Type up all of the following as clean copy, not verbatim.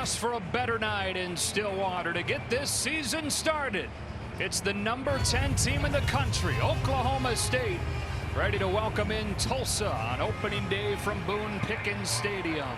house for a better night in Stillwater to get this season started. It's the number 10 team in the country, Oklahoma State, ready to welcome in Tulsa on opening day from Boone Pickens Stadium.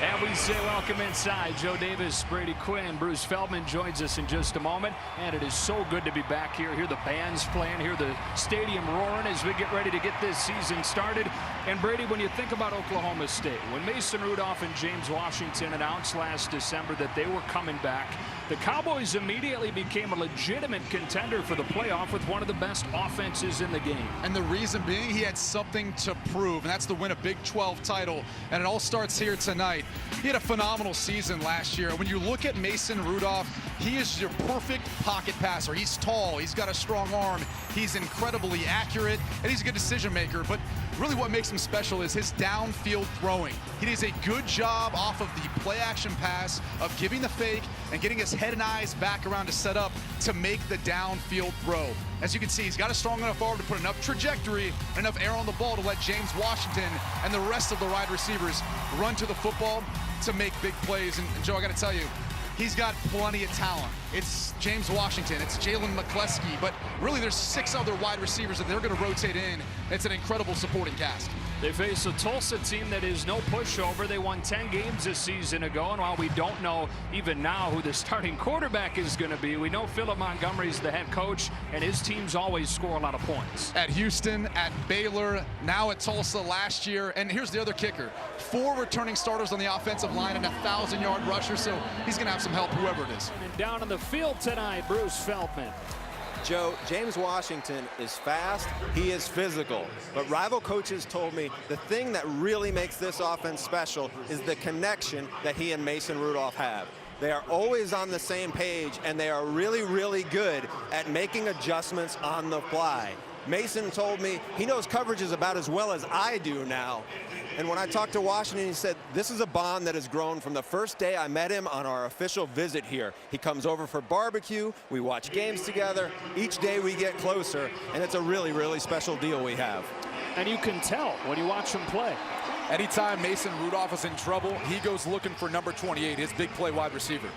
And we say welcome inside. Joe Davis, Brady Quinn, Bruce Feldman joins us in just a moment. And it is so good to be back here. Hear the bands playing, hear the stadium roaring as we get ready to get this season started. And Brady, when you think about Oklahoma State, when Mason Rudolph and James Washington announced last December that they were coming back, the Cowboys immediately became a legitimate contender for the playoff with one of the best offenses in the game. And the reason being, he had something to prove, and that's to win a Big 12 title. And it all starts here tonight. He had a phenomenal season last year. When you look at Mason Rudolph, he is your perfect pocket passer. He's tall, he's got a strong arm, he's incredibly accurate, and he's a good decision maker. But really what makes him special is his downfield throwing. He does a good job off of the play action pass of giving the fake and getting his head and eyes back around to set up to make the downfield throw. As you can see, he's got a strong enough arm to put enough trajectory and enough air on the ball to let James Washington and the rest of the wide receivers run to the football to make big plays. And Joe, I got to tell you, he's got plenty of talent. It's James Washington, it's Jalen McCleskey, but really there's 6 other wide receivers that they're going to rotate in. It's an incredible supporting cast. They face a Tulsa team that is no pushover. They won 10 games a season ago, and while we don't know even now who the starting quarterback is going to be, we know Philip Montgomery's the head coach, and his teams always score a lot of points. At Houston, at Baylor, now at Tulsa last year, and here's the other kicker. 4 returning starters on the offensive line and a 1,000-yard rusher, so he's going to have some help, whoever it is. And down on the field tonight, Bruce Feldman. Joe, James Washington is fast, he is physical, but rival coaches told me the thing that really makes this offense special is the connection that he and Mason Rudolph have. They are always on the same page, and they are really, really good at making adjustments on the fly. Mason told me he knows coverages about as well as I do now. And when I talked to Washington, he said, this is a bond that has grown from the first day I met him on our official visit here. He comes over for barbecue, we watch games together, each day we get closer, and it's a really, really special deal we have. And you can tell when you watch him play. Anytime Mason Rudolph is in trouble, he goes looking for number 28, his big play wide receiver.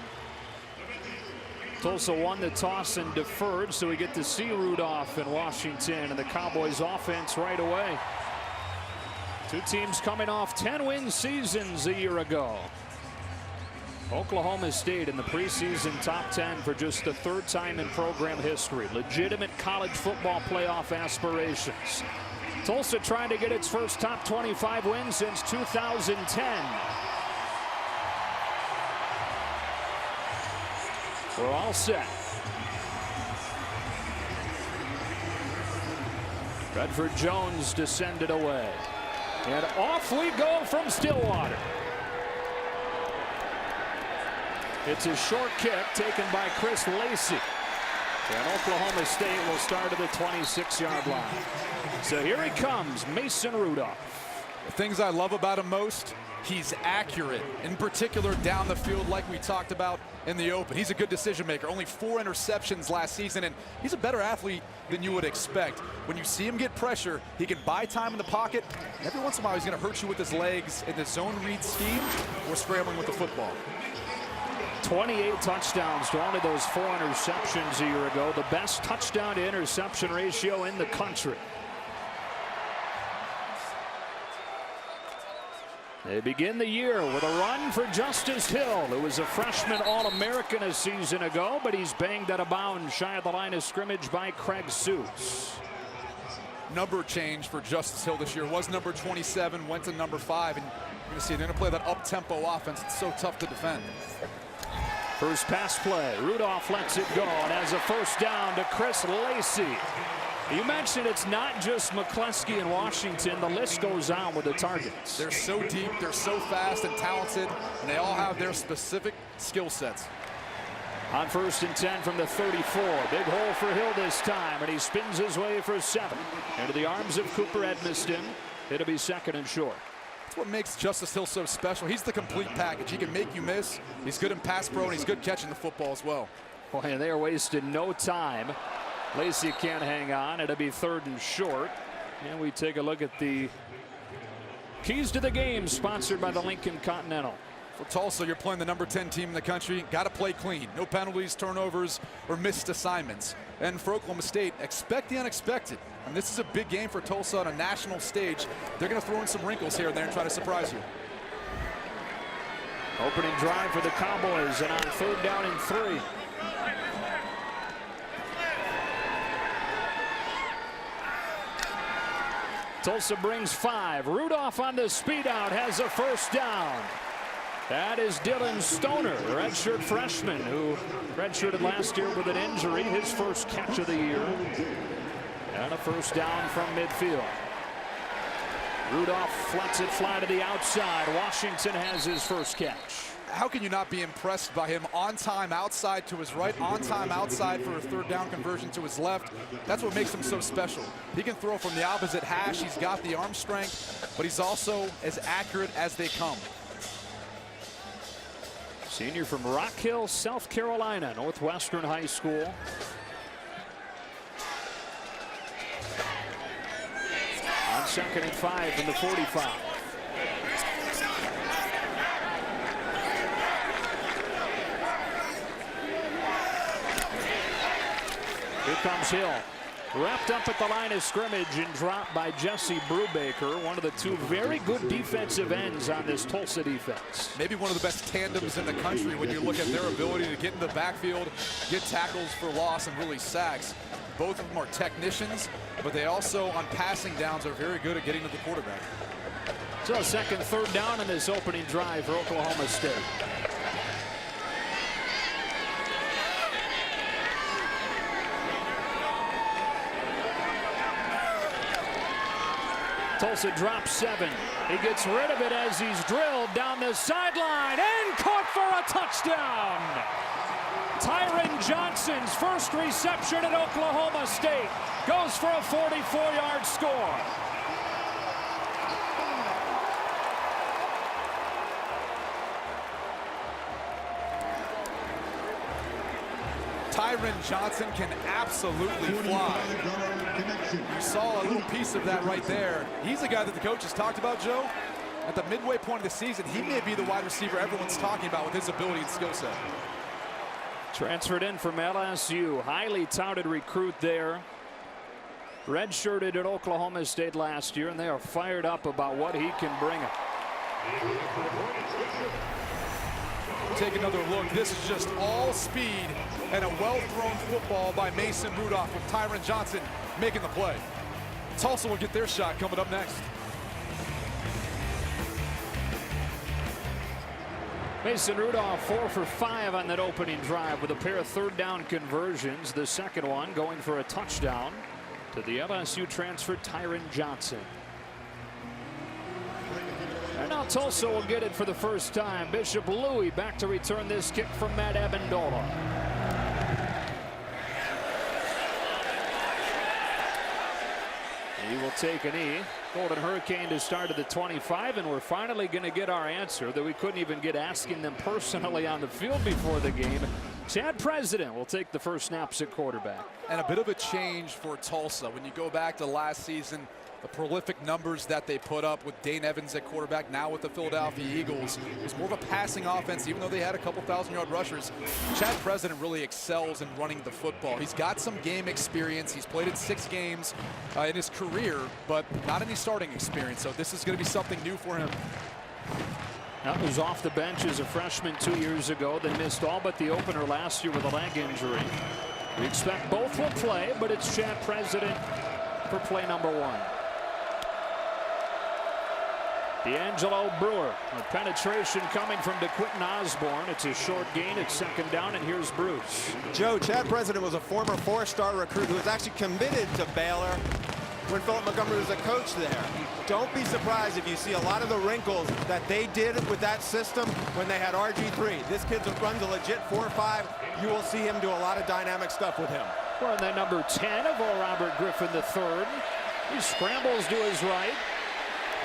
Tulsa won the toss and deferred, so we get to see Rudolph and Washington and the Cowboys offense right away. 2 teams coming off 10-win seasons a year ago. Oklahoma State in the preseason top 10 for just the 3rd time in program history. Legitimate college football playoff aspirations. Tulsa trying to get its first top 25 win since 2010. We're all set. Redford Jones descended away. And off we go from Stillwater. It's a short kick taken by Chris Lacey. And Oklahoma State will start at the 26-yard line. So here he comes, Mason Rudolph. The things I love about him most, he's accurate, in particular down the field like we talked about in the open. He's a good decision maker. Only 4 interceptions last season, and he's a better athlete than you would expect. When you see him get pressure, he can buy time in the pocket. Every once in a while, he's going to hurt you with his legs in the zone read scheme or scrambling with the football. 28 touchdowns to only those 4 interceptions a year ago. The best touchdown to interception ratio in the country. They begin the year with a run for Justice Hill, who was a freshman All-American a season ago, but he's banged out of bounds shy of the line of scrimmage by Craig Seuss. Number change for Justice Hill this year. Was number 27, went to number 5, and you're going to see they're going to play that up-tempo offense. It's so tough to defend. First pass play. Rudolph lets it go and has a first down to Chris Lacey. You mentioned it's not just McCleskey and Washington. The list goes on with the targets. They're so deep, they're so fast and talented, and they all have their specific skill sets. On 1st and 10 from the 34. Big hole for Hill this time, and he spins his way for 7. Into the arms of Cooper Edmiston. It'll be 2nd and short. That's what makes Justice Hill so special. He's the complete package. He can make you miss. He's good in pass pro, and he's good catching the football as well. Boy, and they are wasting no time. Lacey can't hang on. It'll be 3rd and short. And we take a look at the Keys to the game, sponsored by the Lincoln Continental. For Tulsa, you're playing the number 10 team in the country. Got to play clean. No penalties, turnovers, or missed assignments. And for Oklahoma State, expect the unexpected. And this is a big game for Tulsa on a national stage. They're going to throw in some wrinkles here and there and try to surprise you. Opening drive for the Cowboys, and on 3rd down and 3. Tulsa brings 5. Rudolph on the speed out has a 1st down. That is Dylan Stoner, a redshirt freshman who redshirted last year with an injury. His first catch of the year. And a 1st down from midfield. Rudolph flets it fly to the outside. Washington has his first catch. How can you not be impressed by him? On time outside to his right, on time outside for a 3rd down conversion to his left. That's what makes him so special. He can throw from the opposite hash. He's got the arm strength, but he's also as accurate as they come. Senior from Rock Hill, South Carolina, Northwestern High School. On 2nd and 5 from the 45. Here comes Hill. Wrapped up at the line of scrimmage and dropped by Jesse Brubaker, one of the 2 very good defensive ends on this Tulsa defense. Maybe one of the best tandems in the country when you look at their ability to get in the backfield, get tackles for loss, and really sacks. Both of them are technicians, but they also, on passing downs, are very good at getting to the quarterback. So a 2nd, 3rd down in this opening drive for Oklahoma State. Tulsa drops 7. He gets rid of it as he's drilled down the sideline and caught for a touchdown. Tyron Johnson's first reception at Oklahoma State goes for a 44-yard score. Tyron Johnson can absolutely fly. You saw a little piece of that right there. He's a guy that the coaches talked about, Joe. At the midway point of the season, he may be the wide receiver everyone's talking about with his ability and skill set. Transferred in from LSU. Highly touted recruit there. Redshirted at Oklahoma State last year, and they are fired up about what he can bring them. Take another look. This is just all speed and a well-thrown football by Mason Rudolph with Tyron Johnson making the play. Tulsa will get their shot coming up next. Mason Rudolph 4 for 5 on that opening drive with a pair of 3rd down conversions. The second one going for a touchdown to the LSU transfer Tyron Johnson. And now Tulsa will get it for the first time. Bishop Louis back to return this kick from Matt Amendola. He will take a knee. Golden Hurricane to start at the 25, and we're finally going to get our answer that we couldn't even get asking them personally on the field before the game. Chad President will take the first snaps at quarterback. And a bit of a change for Tulsa. When you go back to last season, the prolific numbers that they put up with Dane Evans at quarterback, now with the Philadelphia Eagles, it was more of a passing offense, even though they had a couple 1,000-yard rushers. Chad President really excels in running the football. He's got some game experience. He's played in 6 games in his career, but not any starting experience. So this is going to be something new for him. That was off the bench as a freshman 2 years ago. They missed all but the opener last year with a leg injury. We expect both will play, but it's Chad President for play number 1. D'Angelo Brewer with penetration coming from DeQuinton Osborne. It's a short gain. It's 2nd down, and here's Bruce. Joe, Chad President was a former 4-star recruit who was actually committed to Baylor when Philip Montgomery was a coach there. Don't be surprised if you see a lot of the wrinkles that they did with that system when they had RG3. This kid runs a legit 4-5. You will see him do a lot of dynamic stuff with him. We're on the number 10 of Robert Griffin III. He scrambles to his right.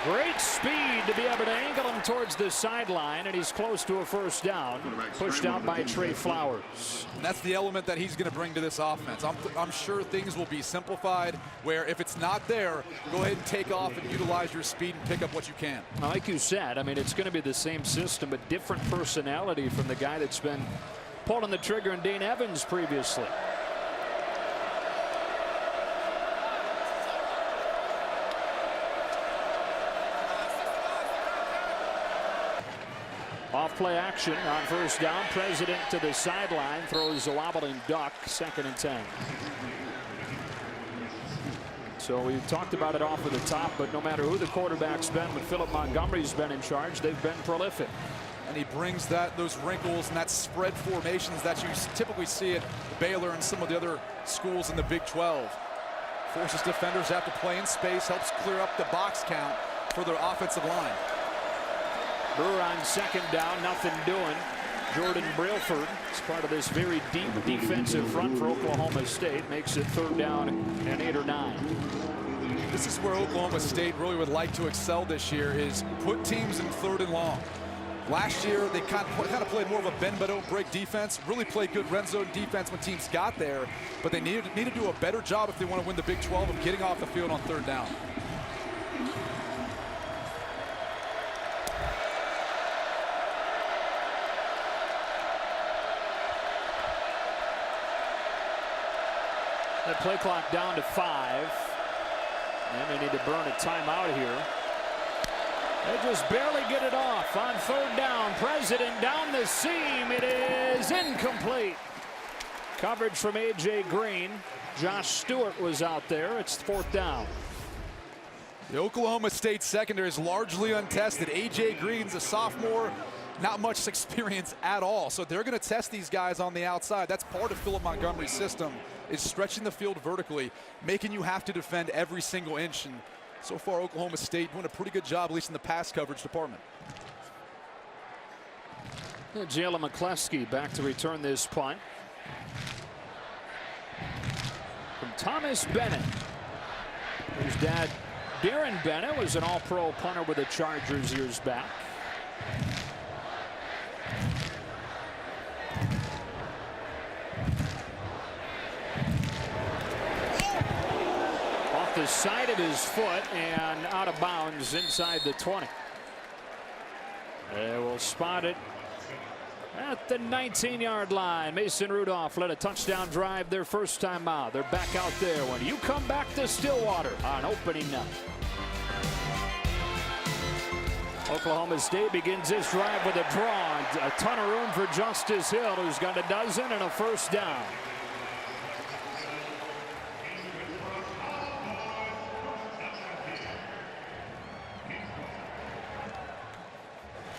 Great speed to be able to angle him towards the sideline, and he's close to a first down. Pushed out by Trey Flowers. And that's the element that he's going to bring to this offense. I'm sure things will be simplified, where if it's not there, go ahead and take off and utilize your speed and pick up what you can. Like you said, I mean, it's going to be the same system, but different personality from the guy that's been pulling the trigger in Dane Evans previously. Off play action on first down. President to the sideline, throws a wobbling duck, 2nd and 10. So we've talked about it off of the top, but no matter who the quarterback's been, when Philip Montgomery's been in charge, they've been prolific. And he brings those wrinkles and that spread formations that you typically see at Baylor and some of the other schools in the Big 12. Forces defenders to have to play in space, helps clear up the box count for their offensive line. Brewer on 2nd down, nothing doing. Jordan Brailford is part of this very deep defensive front for Oklahoma State. Makes it 3rd down and 8 or 9. This is where Oklahoma State really would like to excel this year, is put teams in 3rd and long. Last year, they kind of played more of a bend but don't break defense, really played good red zone defense when teams got there, but they need to do a better job if they want to win the Big 12 of getting off the field on 3rd down. The play clock down to 5. And they need to burn a timeout here. They just barely get it off on 3rd down. President down the seam. It is incomplete. Coverage from A.J. Green. Josh Stewart was out there. It's 4th down. The Oklahoma State secondary is largely untested. A.J. Green's a sophomore. Not much experience at all. So they're going to test these guys on the outside. That's part of Philip Montgomery's system, is stretching the field vertically, making you have to defend every single inch. And so far, Oklahoma State doing a pretty good job, at least in the pass coverage department. Jalen McCleskey back to return this punt. From Thomas Bennett, whose dad, Darren Bennett, was an all-pro punter with the Chargers years back. The side of his foot and out of bounds inside the 20. They will spot it at the 19-yard line. Mason Rudolph led a touchdown drive their first time out. They're back out there when you come back to Stillwater on opening night. Oklahoma State begins this drive with a draw. A ton of room for Justice Hill, who's got a dozen and a first down.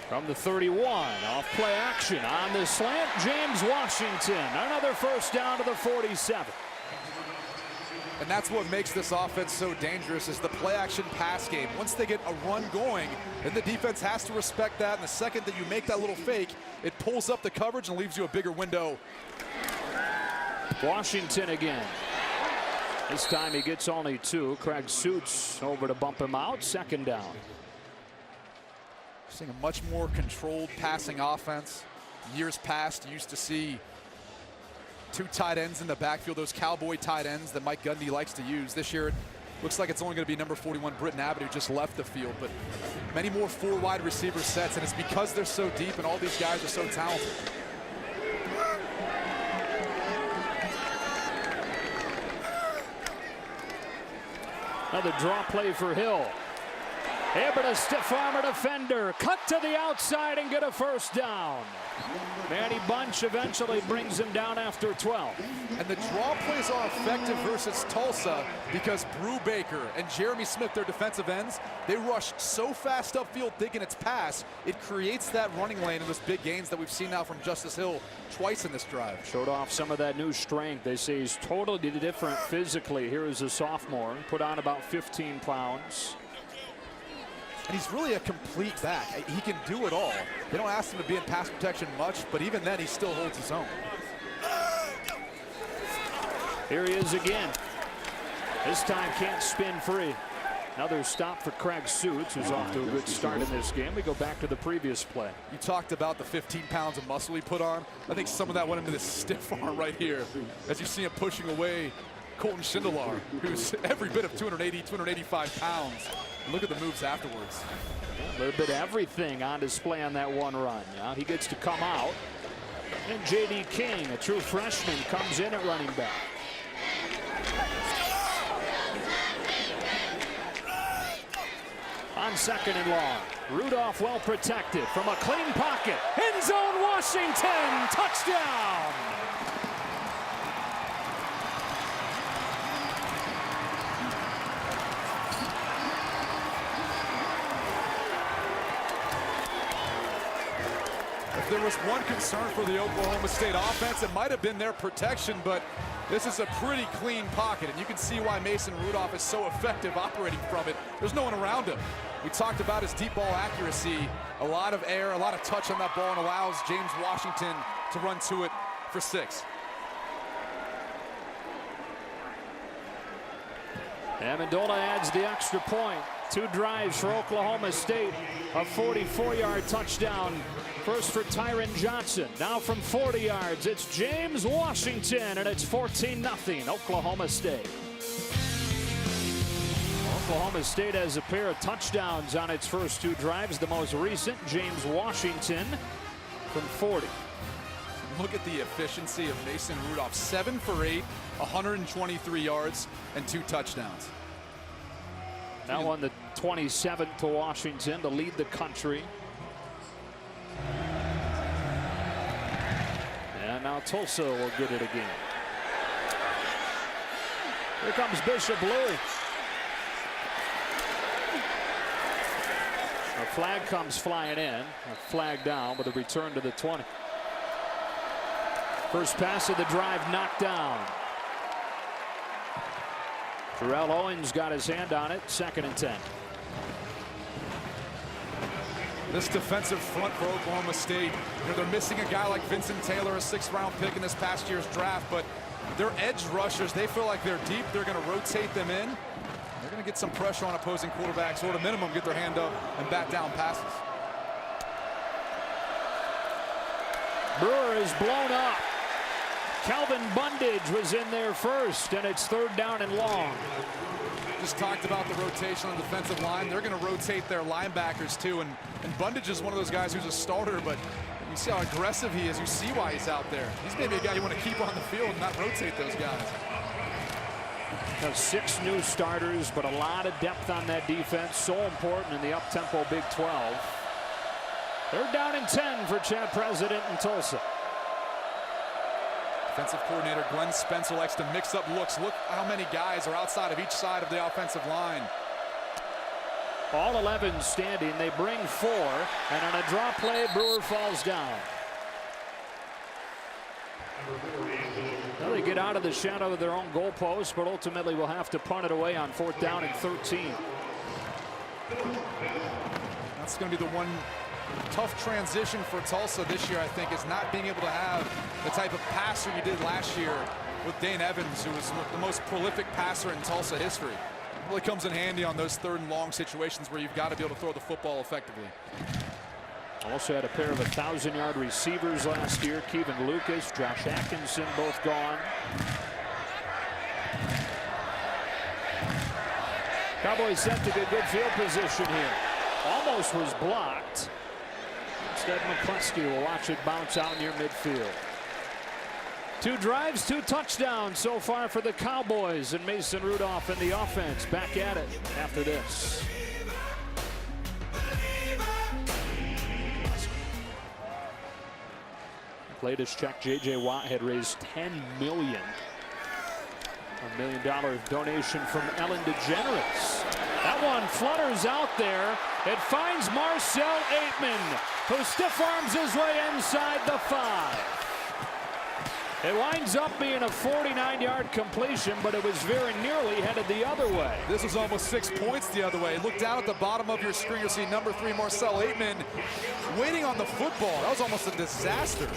From the 31, off play action on the slant, James Washington. Another first down to the 47. And that's what makes this offense so dangerous, is the play action pass game. Once they get a run going, then the defense has to respect that. And the second that you make that little fake, it pulls up the coverage and leaves you a bigger window. Washington again. This time he gets only 2. Craig Suits over to bump him out. 2nd down. Seeing a much more controlled passing offense. Years past, you used to see 2 tight ends in the backfield, those Cowboy tight ends that Mike Gundy likes to use. This year, it looks like it's only going to be number 41, Britton Abbott, who just left the field. But many more 4 wide receiver sets, and it's because they're so deep and all these guys are so talented. Another draw play for Hill. Able to stiff arm a defender, cut to the outside and get a first down. Manny Bunch eventually brings him down after 12. And the draw plays are effective versus Tulsa because Brew Baker and Jeremy Smith, their defensive ends, they rush so fast upfield thinking it's pass, it creates that running lane and those big gains that we've seen now from Justice Hill twice in this drive. Showed off some of that new strength. They say he's totally different physically. Here is a sophomore, put on about 15 pounds. And he's really a complete back. He can do it all. They don't ask him to be in pass protection much, but even then he still holds his own. Here he is again. This time can't spin free. Another stop for Craig Suits, who's off to a good start in this game. We go back to the previous play. You talked about the 15 pounds of muscle he put on. I think some of that went into this stiff arm right here, as you see him pushing away Colton Schindelar, who's every bit of 280, 285 pounds. And look at the moves afterwards. Yeah, a little bit of everything on display on that one run. Now he gets to come out. And J.D. King, a true freshman, comes in at running back. On 2nd and long. Rudolph well protected from a clean pocket. End zone, Washington. Touchdown. If there was one concern for the Oklahoma State offense, it might have been their protection, but this is a pretty clean pocket, and you can see why Mason Rudolph is so effective operating from it. There's no one around him. We talked about his deep ball accuracy, a lot of air, a lot of touch on that ball, and allows James Washington to run to it for 6. Amendola adds the extra point. 2 drives for Oklahoma State. A 44-yard touchdown. First for Tyron Johnson. Now from 40 yards, it's James Washington, and it's 14-0 Oklahoma State. Oklahoma State has a pair of touchdowns on its first 2 drives. The most recent, James Washington from 40. Look at the efficiency of Mason Rudolph. 7 for 8, 123 yards, and 2 touchdowns. That one, the 27th to Washington to lead the country. And now Tulsa will get it again. Here comes Bishop Louis. A flag comes flying in. A flag down with a return to the 20. First pass of the drive knocked down. Terrell Owens got his hand on it. 2nd and 10. This defensive front for Oklahoma State, they're missing a guy like Vincent Taylor, a 6th-round pick in this past year's draft, but their edge rushers, they feel like they're deep. They're going to rotate them in. They're going to get some pressure on opposing quarterbacks, or at a minimum get their hand up and bat down passes. Brewer is blown up. Calvin Bundage was in there first, and it's 3rd down and long. Just talked about the rotation on the defensive line. They're going to rotate their linebackers too, and Bundage is one of those guys who's a starter, but you see how aggressive he is. You see why he's out there. He's maybe a guy you want to keep on the field and not rotate those guys. 6 new starters, but a lot of depth on that defense. So important in the up-tempo Big 12. 3rd down and 10 for Chad President in Tulsa. Defensive coordinator Glenn Spencer likes to mix up looks. Look how many guys are outside of each side of the offensive line. All 11 standing. They bring 4, and on a draw play, Brewer falls down. Well, they get out of the shadow of their own goalpost, but ultimately will have to punt it away on 4th down and 13. That's going to be the one tough transition for Tulsa this year, I think, is not being able to have the type of passer you did last year with Dane Evans, who was the most prolific passer in Tulsa history. It really comes in handy on those 3rd and long situations where you've got to be able to throw the football effectively. Also had a pair of 1,000-yard receivers last year. Kevin Lucas, Josh Atkinson, both gone. Cowboys set to good field position here. Almost was blocked. Instead, McCluskey will watch it bounce out near midfield. 2 drives, 2 touchdowns so far for the Cowboys, and Mason Rudolph in the offense. Back at it after this. Latest check, J.J. Watt had raised $10 million. $1 million donation from Ellen DeGeneres. That one flutters out there. It finds Marcel Aitman, who stiff arms his way inside the 5. It winds up being a 49-yard completion, but it was very nearly headed the other way. This was almost 6 points the other way. Look down at the bottom of your screen. You'll see number 3, Marcel Aitman, waiting on the football. That was almost a disaster.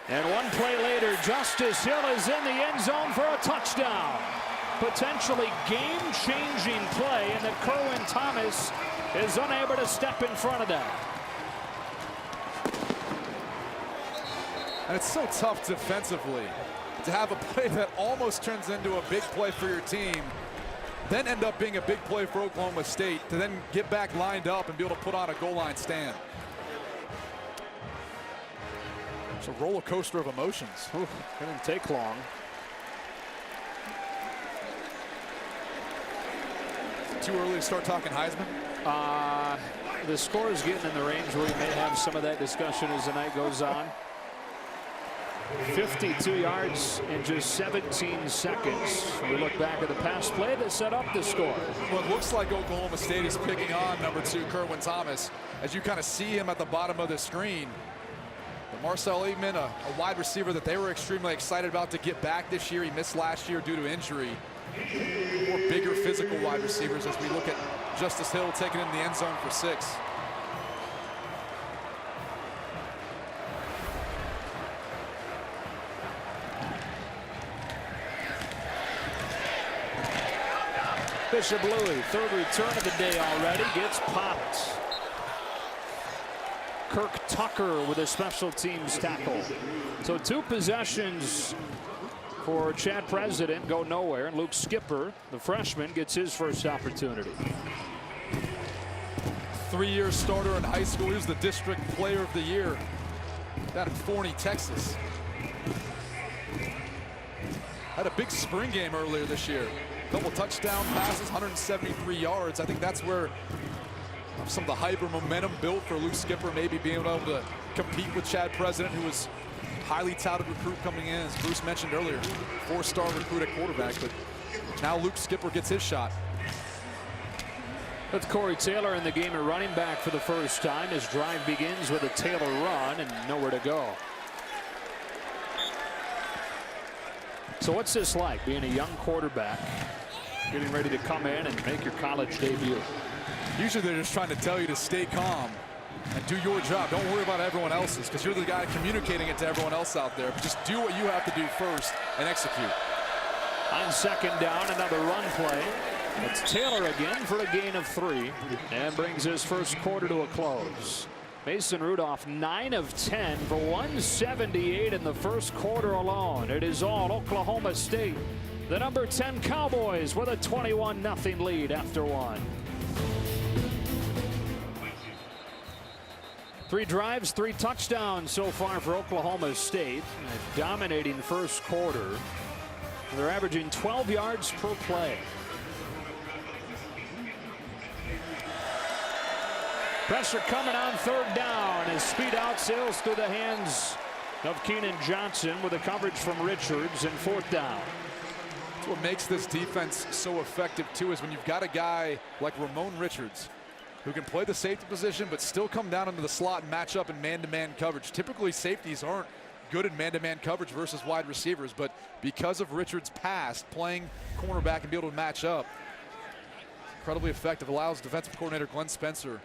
And one play later, Justice Hill is in the end zone for a touchdown. potentially game-changing play, and that Kerwin Thomas is unable to step in front of that. And it's so tough defensively to have a play that almost turns into a big play for your team, then end up being a big play for Oklahoma State, to then get back lined up and be able to put on a goal line stand. It's a roller coaster of emotions. Ooh, didn't take long. Too early to start talking Heisman? The score is getting in the range where we may have some of that discussion as the night goes on. 52 yards in just 17 seconds. We look back at the pass play that set up the score. Well, it looks like Oklahoma State is picking on number 2, Kerwin Thomas, as you kind of see him at the bottom of the screen. But Marcel Eggman, a wide receiver that they were extremely excited about to get back this year. He missed last year due to injury. More bigger physical wide receivers as we look at Justice Hill taking in the end zone for 6. Bishop Louis, third return of the day already, gets popped. Kirk Tucker with a special teams tackle. So 2 possessions for Chad President go nowhere, and Luke Skipper, the freshman, gets his first opportunity. 3-year starter in high school. He was the district player of the year down in Forney, Texas. Had a big spring game earlier this year. Couple touchdown passes, 173 yards. I think that's where some of the hype or momentum built for Luke Skipper, maybe being able to compete with Chad President, who was highly touted recruit coming in, as Bruce mentioned earlier. 4-star recruit at quarterback, but now Luke Skipper gets his shot. That's Corey Taylor in the game at running back for the first time. His drive begins with a Taylor run and nowhere to go. So what's this like, being a young quarterback, getting ready to come in and make your college debut? Usually they're just trying to tell you to stay calm and do your job. Don't worry about everyone else's, because you're the guy communicating it to everyone else out there. But just do what you have to do first and execute. On second down, another run play. It's Taylor again for a gain of 3 and brings his first quarter to a close. Mason Rudolph 9 of 10 for 178 in the first quarter alone. It is all Oklahoma State. The number 10 Cowboys with a 21-0 lead after 1. 3 drives, 3 touchdowns so far for Oklahoma State. A dominating first quarter. They're averaging 12 yards per play. Pressure coming on third down as speed out sails through the hands of Keenan Johnson with a coverage from Richards, and 4th down. That's what makes this defense so effective too, is when you've got a guy like Ramon Richards who can play the safety position but still come down into the slot and match up in man-to-man coverage. Typically safeties aren't good in man-to-man coverage versus wide receivers, but because of Richards' past playing cornerback and be able to match up, incredibly effective. Allows defensive coordinator Glenn Spencer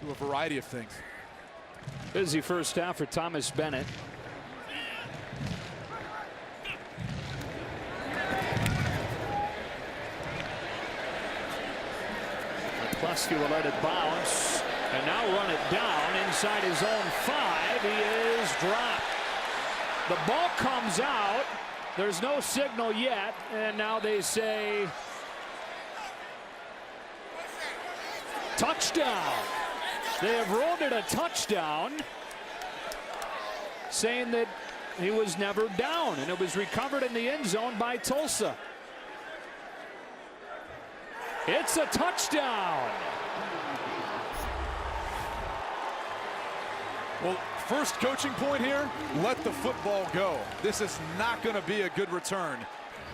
do a variety of things. Busy first half for Thomas Bennett. McCluskey will let it bounce and now run it down inside his own 5. He is dropped. The ball comes out. There's no signal yet, and now they say touchdown. They have ruled it a touchdown, saying that he was never down, and it was recovered in the end zone by Tulsa. It's a touchdown. Well, first coaching point here, let the football go. This is not going to be a good return.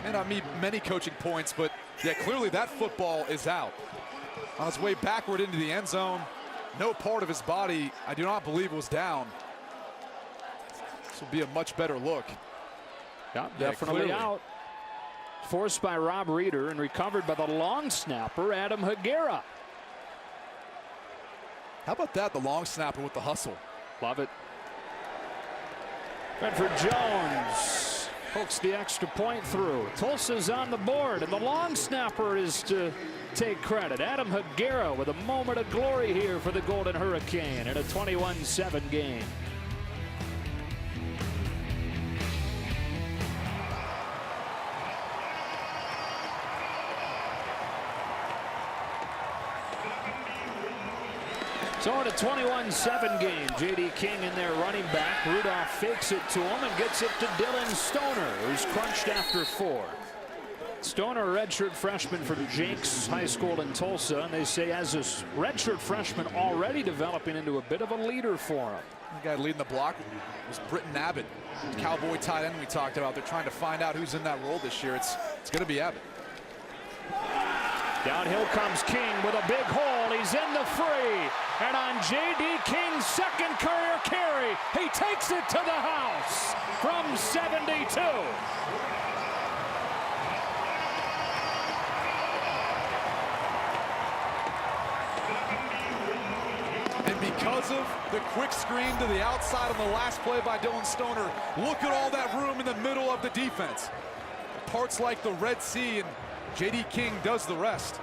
And I mean many coaching points, but yeah, clearly that football is out. On his way backward into the end zone, no part of his body, I do not believe, was down. This will be a much better look. Yeah, definitely clearly out. Forced by Rob Reeder and recovered by the long snapper, Adam Higuera. How about that, the long snapper with the hustle? Love it. Bedford Jones hooks the extra point through. Tulsa's on the board, and the long snapper is to take credit. Adam Higuera with a moment of glory here for the Golden Hurricane in a 21-7 game. So in a 21-7 game, J.D. King in there running back. Rudolph fakes it to him and gets it to Dylan Stoner, who's crunched after 4. Stoner, a redshirt freshman from Jenks High School in Tulsa, and they say as a redshirt freshman already developing into a bit of a leader for him. The guy leading the block was Britton Abbott, Cowboy tight end we talked about. They're trying to find out who's in that role this year. It's going to be Abbott. Downhill comes King with a big hole. He's in the free. And on J.D. King's second career carry, he takes it to the house from 72. And because of the quick screen to the outside on the last play by Dylan Stoner, look at all that room in the middle of the defense. Parts like the Red Sea, and J.D. King does the rest.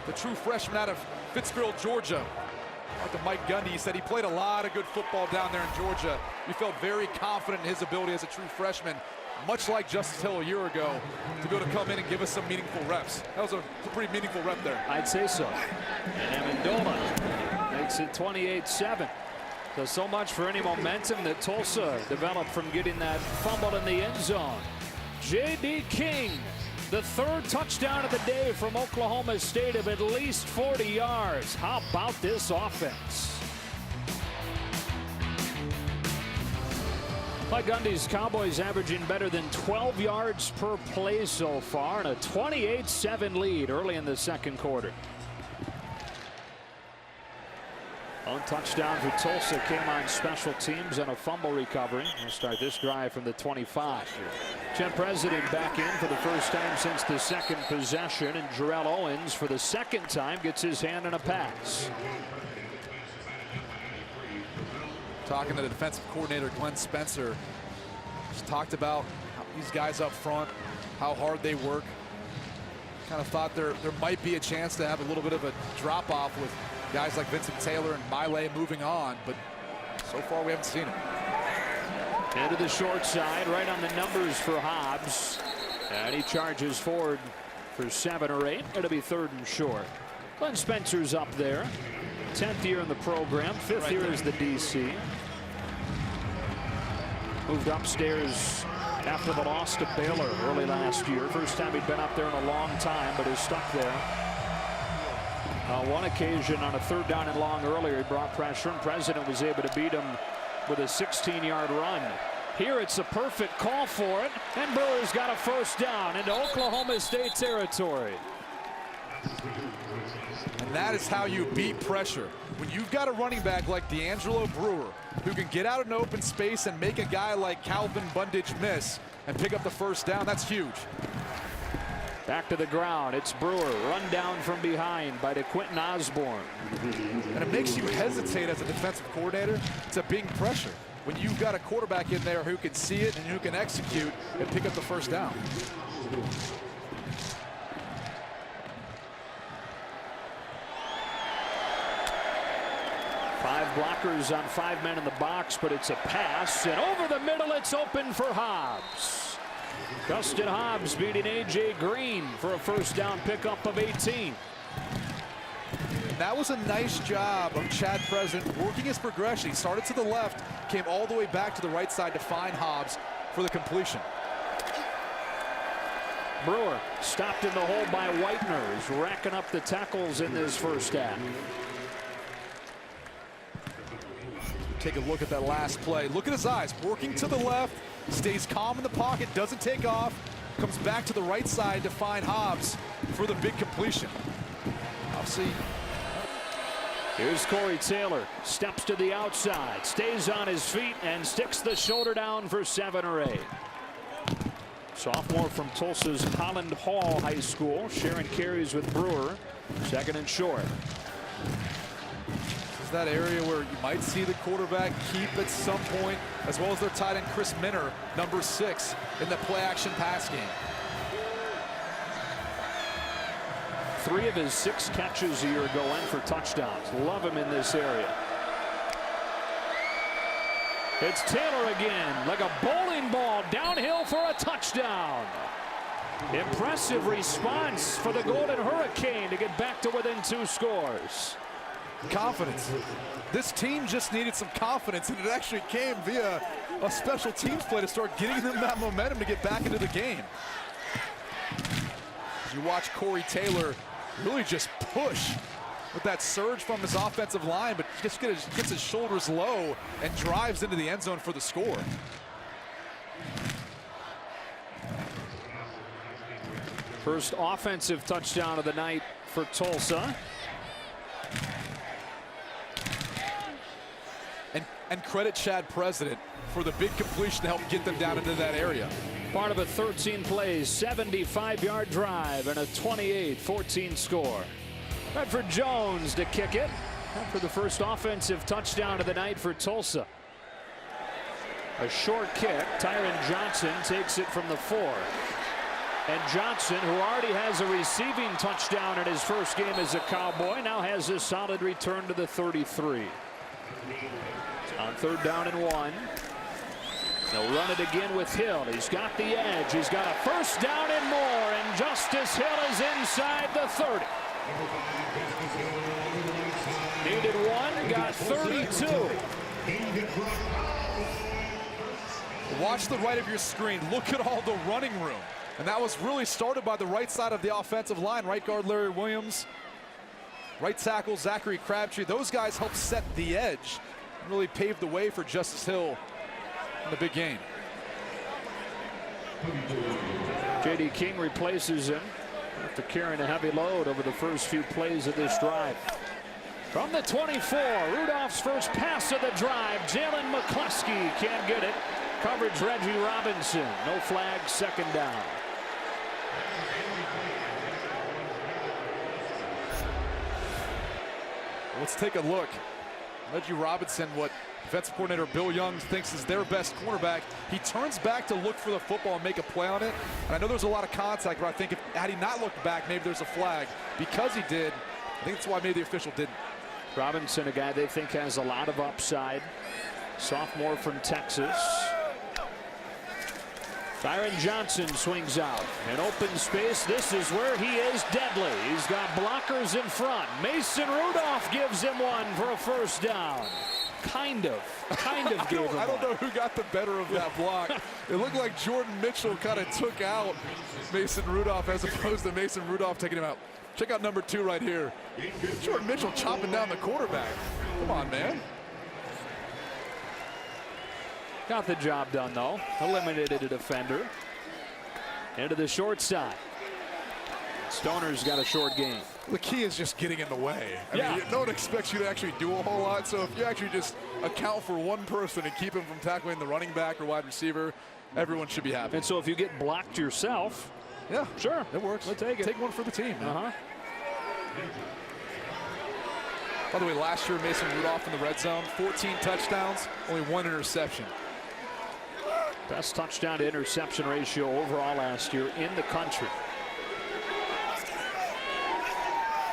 The true freshman out of Pittsfield, Georgia. Like Mike Gundy, he said he played a lot of good football down there in Georgia. He felt very confident in his ability as a true freshman, much like Justice Hill a year ago, to be able to come in and give us some meaningful reps. That was a pretty meaningful rep there. I'd say so. And Amendola makes it 28-7. So much for any momentum that Tulsa developed from getting that fumble in the end zone. J.D. King, the third touchdown of the day from Oklahoma State of at least 40 yards. How about this offense? Mike Gundy's Cowboys averaging better than 12 yards per play so far, and a 28-7 lead early in the second quarter. Lone touchdown for Tulsa came on special teams and a fumble recovery. We'll start this drive from the 25. Chen President back in for the first time since the second possession, and Jarrell Owens for the second time gets his hand in a pass. Talking to the defensive coordinator, Glenn Spencer, just talked about these guys up front, how hard they work. Kind of thought there might be a chance to have a little bit of a drop-off with guys like Vincent Taylor and Miley moving on, but so far we haven't seen it. Into the short side, right on the numbers for Hobbs. And he charges forward for 7 or 8. It'll be 3rd and short. Glenn Spencer's up there. 10th year in the program, 5th year as the DC. Moved upstairs after the loss to Baylor early last year. First time he'd been up there in a long time, but is stuck there. On one occasion, on a 3rd down and long earlier, he brought pressure, and President was able to beat him with a 16-yard run. Here it's a perfect call for it, and Brewer's got a first down into Oklahoma State territory. And that is how you beat pressure. When you've got a running back like D'Angelo Brewer, who can get out in open space and make a guy like Calvin Bundage miss and pick up the first down, that's huge. Back to the ground. It's Brewer, run down from behind by DeQuinton Osborne. And it makes you hesitate as a defensive coordinator to being pressure when you've got a quarterback in there who can see it and who can execute and pick up the first down. Five blockers on 5 men in the box, but it's a pass, and over the middle it's open for Hobbs. Justin Hobbs beating A.J. Green for a first down pickup of 18. That was a nice job of Chad President working his progression. He started to the left, came all the way back to the right side to find Hobbs for the completion. Brewer stopped in the hole by Whitener, who's racking up the tackles in this first half. Take a look at that last play. Look at his eyes, working to the left, stays calm in the pocket, doesn't take off, comes back to the right side to find Hobbs for the big completion. Obviously. Here's Corey Taylor, steps to the outside, stays on his feet, and sticks the shoulder down for 7 or 8. Sophomore from Tulsa's Holland Hall High School, sharing carries with Brewer. 2nd and short. that area where you might see the quarterback keep at some point, as well as their tight end Chris Minner, number 6, in the play-action pass game. 3 of his 6 catches a year ago went for touchdowns. Love him in this area. It's Taylor again, like a bowling ball, downhill for a touchdown. Impressive response for the Golden Hurricane to get back to within 2 scores. Confidence. This team just needed some confidence, and it actually came via a special teams play to start getting them that momentum to get back into the game. As you watch Corey Taylor really just push with that surge from his offensive line, but just gets his shoulders low and drives into the end zone for the score. First offensive touchdown of the night for Tulsa. And credit Chad President for the big completion to help get them down into that area. Part of a 13 plays, 75-yard drive and a 28-14 score. Redford Jones to kick it after the first offensive touchdown of the night for Tulsa. A short kick. Tyron Johnson takes it from the 4. And Johnson, who already has a receiving touchdown in his first game as a Cowboy, now has a solid return to the 33. On 3rd down and 1. They'll run it again with Hill. He's got the edge. He's got a first down and more. And Justice Hill is inside the 30. Needed 1, got 32. Watch the right of your screen. Look at all the running room. And that was really started by the right side of the offensive line. Right guard Larry Williams, right tackle Zachary Crabtree. Those guys helped set the edge and really paved the way for Justice Hill in the big game. J.D. King replaces him after carrying a heavy load over the first few plays of this drive. From the 24, Rudolph's first pass of the drive. Jalen McCluskey can't get it. Coverage Reggie Robinson. No flag, 2nd down. Let's take a look. Reggie Robinson, what defensive coordinator Bill Young thinks is their best cornerback. He turns back to look for the football and make a play on it. And I know there's a lot of contact, but I think had he not looked back, maybe there's a flag. Because he did, I think that's why maybe the official didn't. Robinson, a guy they think has a lot of upside. Sophomore from Texas. Tyron Johnson swings out. In open space, this is where he is deadly. He's got blockers in front. Mason Rudolph gives him 1 for a first down. Kind of gave him I don't know who got the better of that block. It looked like Jordan Mitchell kind of took out Mason Rudolph as opposed to Mason Rudolph taking him out. Check out number 2 right here. Jordan Mitchell chopping down the quarterback. Come on, man. Got the job done, though. Eliminated a defender. Into the short side. Stoner's got a short game. The key is just getting in the way. I mean, no one expects you to actually do a whole lot. So if you actually just account for one person and keep him from tackling the running back or wide receiver, everyone should be happy. And so if you get blocked yourself, yeah, sure, it works. We'll take it. Take one for the team. By the way, last year Mason Rudolph in the red zone, 14 touchdowns, only 1 interception. Best touchdown to interception ratio overall last year in the country.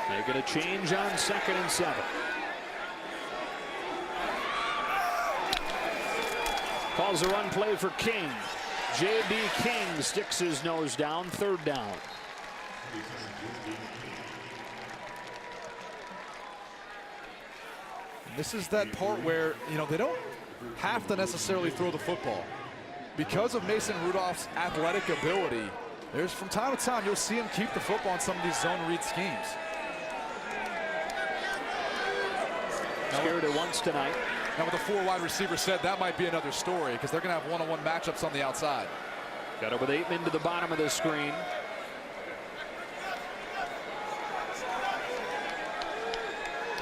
Making a change on 2nd and 7. Calls a run play for King. J.B. King sticks his nose down, 3rd down. This is that part where, you know, they don't have to necessarily throw the football. Because of Mason Rudolph's athletic ability, there's from time to time you'll see him keep the football in some of these zone read schemes. Scared it once tonight. Now with the 4 wide receiver set, that might be another story because they're going to have one-on-one matchups on the outside. Got it with Aitman to the bottom of the screen.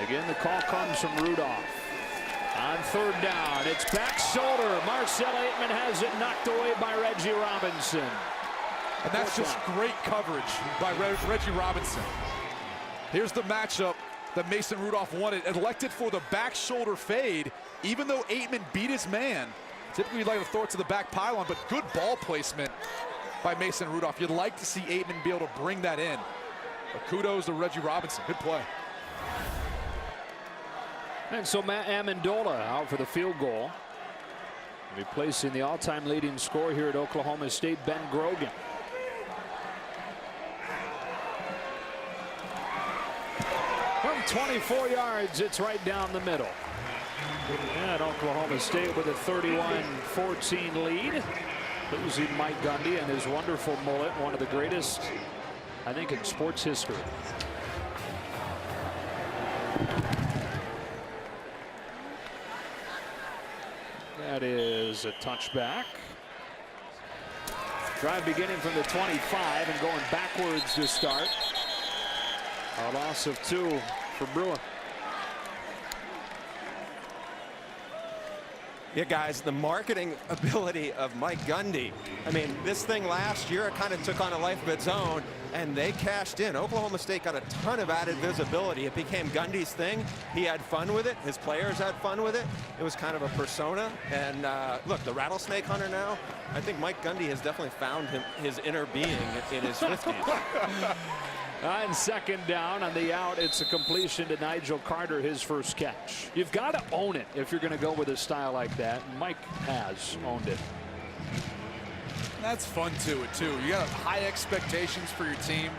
Again, the call comes from Rudolph. On 3rd down, it's back shoulder. Marcel Aitman has it knocked away by Reggie Robinson. And that's just great coverage by Reggie Robinson. Here's the matchup. that Mason Rudolph wanted. Elected for the back shoulder fade, even though Aitman beat his man. Typically, you'd like to throw it to the back pylon, but good ball placement by Mason Rudolph. You'd like to see Aitman be able to bring that in. But kudos to Reggie Robinson. Good play. And so Matt Amendola out for the field goal, replacing the all-time leading scorer here at Oklahoma State, Ben Grogan. From 24 yards, it's right down the middle. And Oklahoma State with a 31-14 lead. Losing Mike Gundy and his wonderful mullet, one of the greatest, I think, in sports history. That is a touchback. Drive beginning from the 25 and going backwards to start. A loss of 2 for Brewer. Yeah, guys, the marketing ability of Mike Gundy. I mean, this thing last year, it kind of took on a life of its own, and they cashed in. Oklahoma State got a ton of added visibility. It became Gundy's thing. He had fun with it. His players had fun with it. It was kind of a persona. And look, the rattlesnake hunter now, I think Mike Gundy has definitely found his inner being in his 50s. And second down on the out, it's a completion to Nigel Carter, his first catch. You've got to own it if you're going to go with a style like that. Mike has owned it. That's fun to it, too. You got high expectations for your team.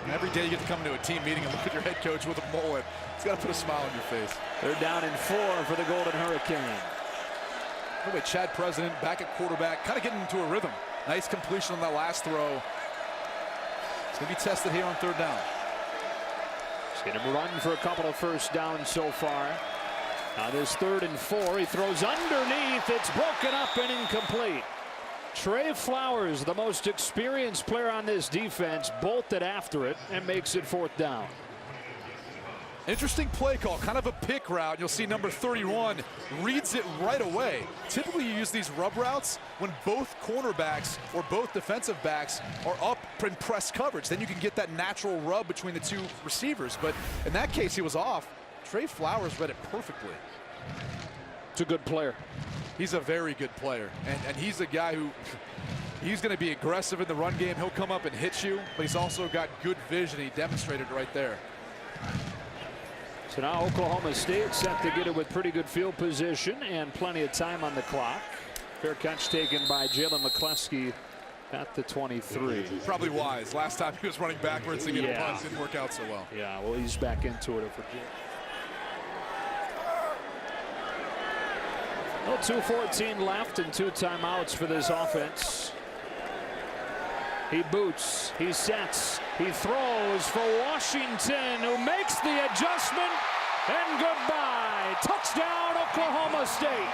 And every day you get to come to a team meeting and look at your head coach with a mullet. He's got to put a smile on your face. They're down in 4 for the Golden Hurricane. Look at Chad President back at quarterback, kind of getting into a rhythm. Nice completion on that last throw. It's going to be tested here on third down. Seen him run for a couple of first downs so far. Now this 3rd and 4, he throws underneath. It's broken up and incomplete. Trey Flowers, the most experienced player on this defense, bolted after it and makes it 4th down. Interesting play call, kind of a pick route. You'll see number 31 reads it right away. Typically you use these rub routes when both cornerbacks or both defensive backs are up in press coverage. Then you can get that natural rub between the two receivers. But in that case, he was off. Trey Flowers read it perfectly. It's a good player. He's a very good player. And he's a guy who, he's going to be aggressive in the run game. He'll come up and hit you, but he's also got good vision. He demonstrated right there. So now Oklahoma State set to get it with pretty good field position and plenty of time on the clock. Fair catch taken by Jalen McCleskey at the 23. Probably wise. Last time he was running backwards to get a punt. Didn't work out so well. Yeah, well, he's back into it for Jalen. Well, 2:14 left and 2 timeouts for this offense. He boots, he sets, he throws for Washington, who makes the adjustment, and goodbye. Touchdown, Oklahoma State.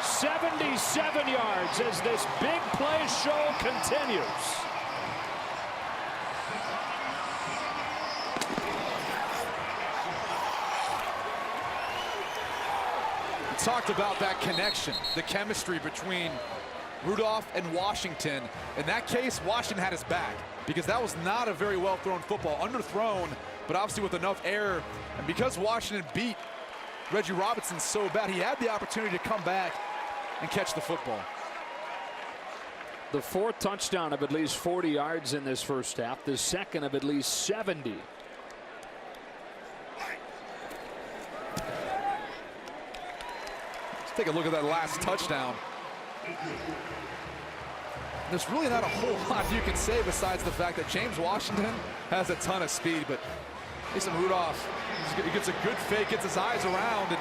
77 yards as this big play show continues. We talked about that connection, the chemistry between Rudolph and Washington. In that case, Washington had his back because that was not a very well thrown football. Underthrown, but obviously with enough air. And because Washington beat Reggie Robinson so bad, he had the opportunity to come back and catch the football. The 4th touchdown of at least 40 yards in this first half. The 2nd of at least 70. Let's take a look at that last touchdown. There's really not a whole lot you can say besides the fact that James Washington has a ton of speed, but Mason Rudolph, he gets a good fake, gets his eyes around, and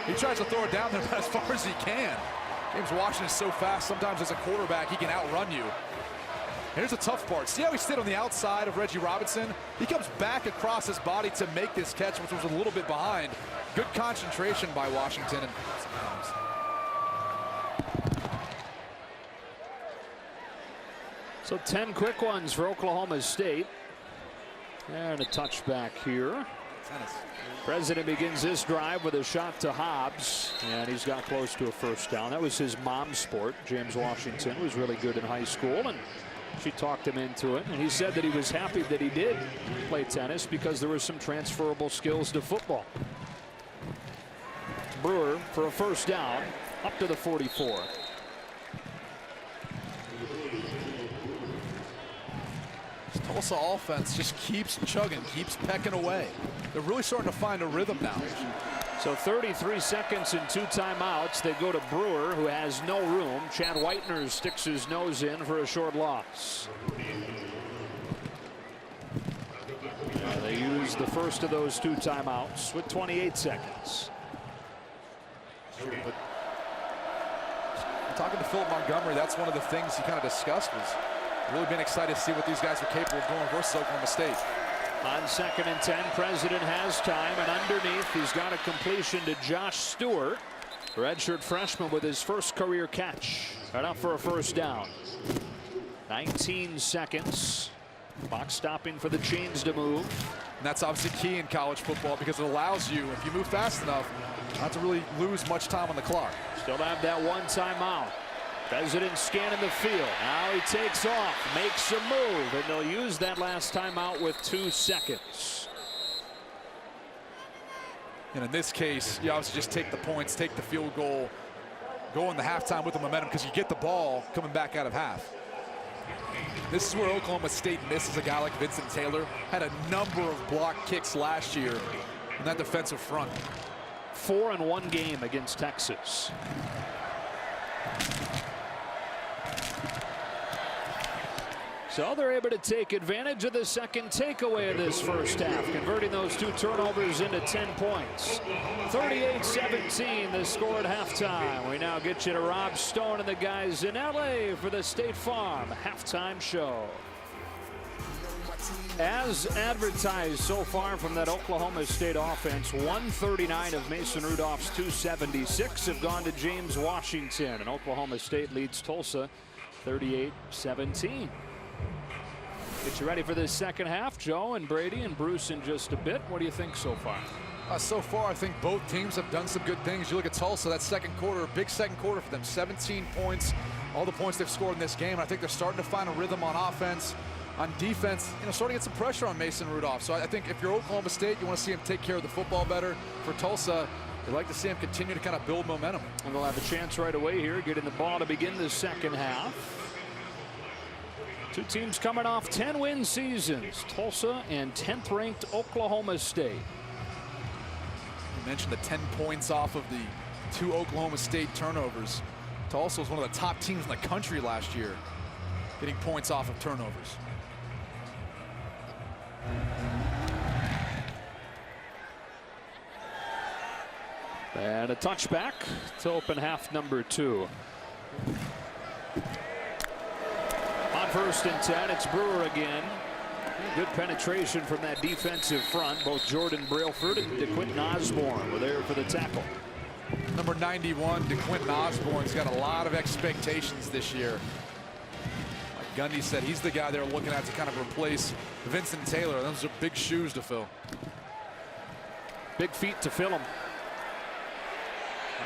he tries to throw it down there as far as he can. James Washington is so fast, sometimes as a quarterback, he can outrun you. Here's the tough part. See how he stayed on the outside of Reggie Robinson? He comes back across his body to make this catch, which was a little bit behind. Good concentration by Washington. And so 10 quick ones for Oklahoma State. And a touchback here. President begins this drive with a shot to Hobbs, and he's got close to a first down. That was his mom's sport. James Washington was really good in high school and She talked him into it, and he said that he was happy that he did play tennis because there were some transferable skills to football. Brewer for a first down up to the 44. This Tulsa offense just keeps chugging, keeps pecking away. They're really starting to find a rhythm now. So 33 seconds and 2 timeouts. They go to Brewer, who has no room. Chad Whitener sticks his nose in for a short loss. They use the first of those 2 timeouts with 28 seconds. But talking to Philip Montgomery, that's one of the things he kind of discussed, was really been excited to see what these guys are capable of doing versus Oklahoma State. On 2nd and 10, President has time, and underneath he's got a completion to Josh Stewart, redshirt freshman, with his first career catch. Right up for a first down. 19 seconds. Clock stopping for the chains to move. And that's obviously key in college football because it allows you, if you move fast enough, not to really lose much time on the clock. Still have that 1 timeout. President scanning the field. Now he takes off, makes a move, and they'll use that last timeout with 2 seconds. And in this case, you obviously just take the points, take the field goal, go in the halftime with the momentum because you get the ball coming back out of half. This is where Oklahoma State misses a guy like Vincent Taylor. Had a number of block kicks last year in that defensive front. 4 in 1 game against Texas. So they're able to take advantage of the second takeaway of this first half, converting those 2 turnovers into 10 points. 38-17 the score at halftime. We now get you to Rob Stone and the guys in LA for the State Farm halftime show. As advertised so far from that Oklahoma State offense, 139 of Mason Rudolph's 276 have gone to James Washington, and Oklahoma State leads Tulsa 38-17. Get you ready for this second half. Joe and Brady and Bruce in just a bit. What do you think so far? So far, I think both teams have done some good things. You look at Tulsa, that second quarter, a big second quarter for them. 17 points, all the points they've scored in this game. And I think they're starting to find a rhythm on offense. On defense, starting to get some pressure on Mason Rudolph. So I think if you're Oklahoma State, you want to see him take care of the football better. For Tulsa, you'd like to see him continue to kind of build momentum. And they'll have a chance right away here, getting the ball to begin the second half. 2 teams coming off 10-win seasons, Tulsa and 10th-ranked Oklahoma State. You mentioned the 10 points off of the 2 Oklahoma State turnovers. Tulsa was one of the top teams in the country last year, getting points off of turnovers. And a touchback to open half number 2. On 1st and 10, it's Brewer again. Good penetration from that defensive front. Both Jordan Brailford and DeQuinton Osborne were there for the tackle. Number 91, DeQuinton Osborne's got a lot of expectations this year. Like Gundy said, he's the guy they're looking at to kind of replace Vincent Taylor. Those are big shoes to fill. Big feet to fill them.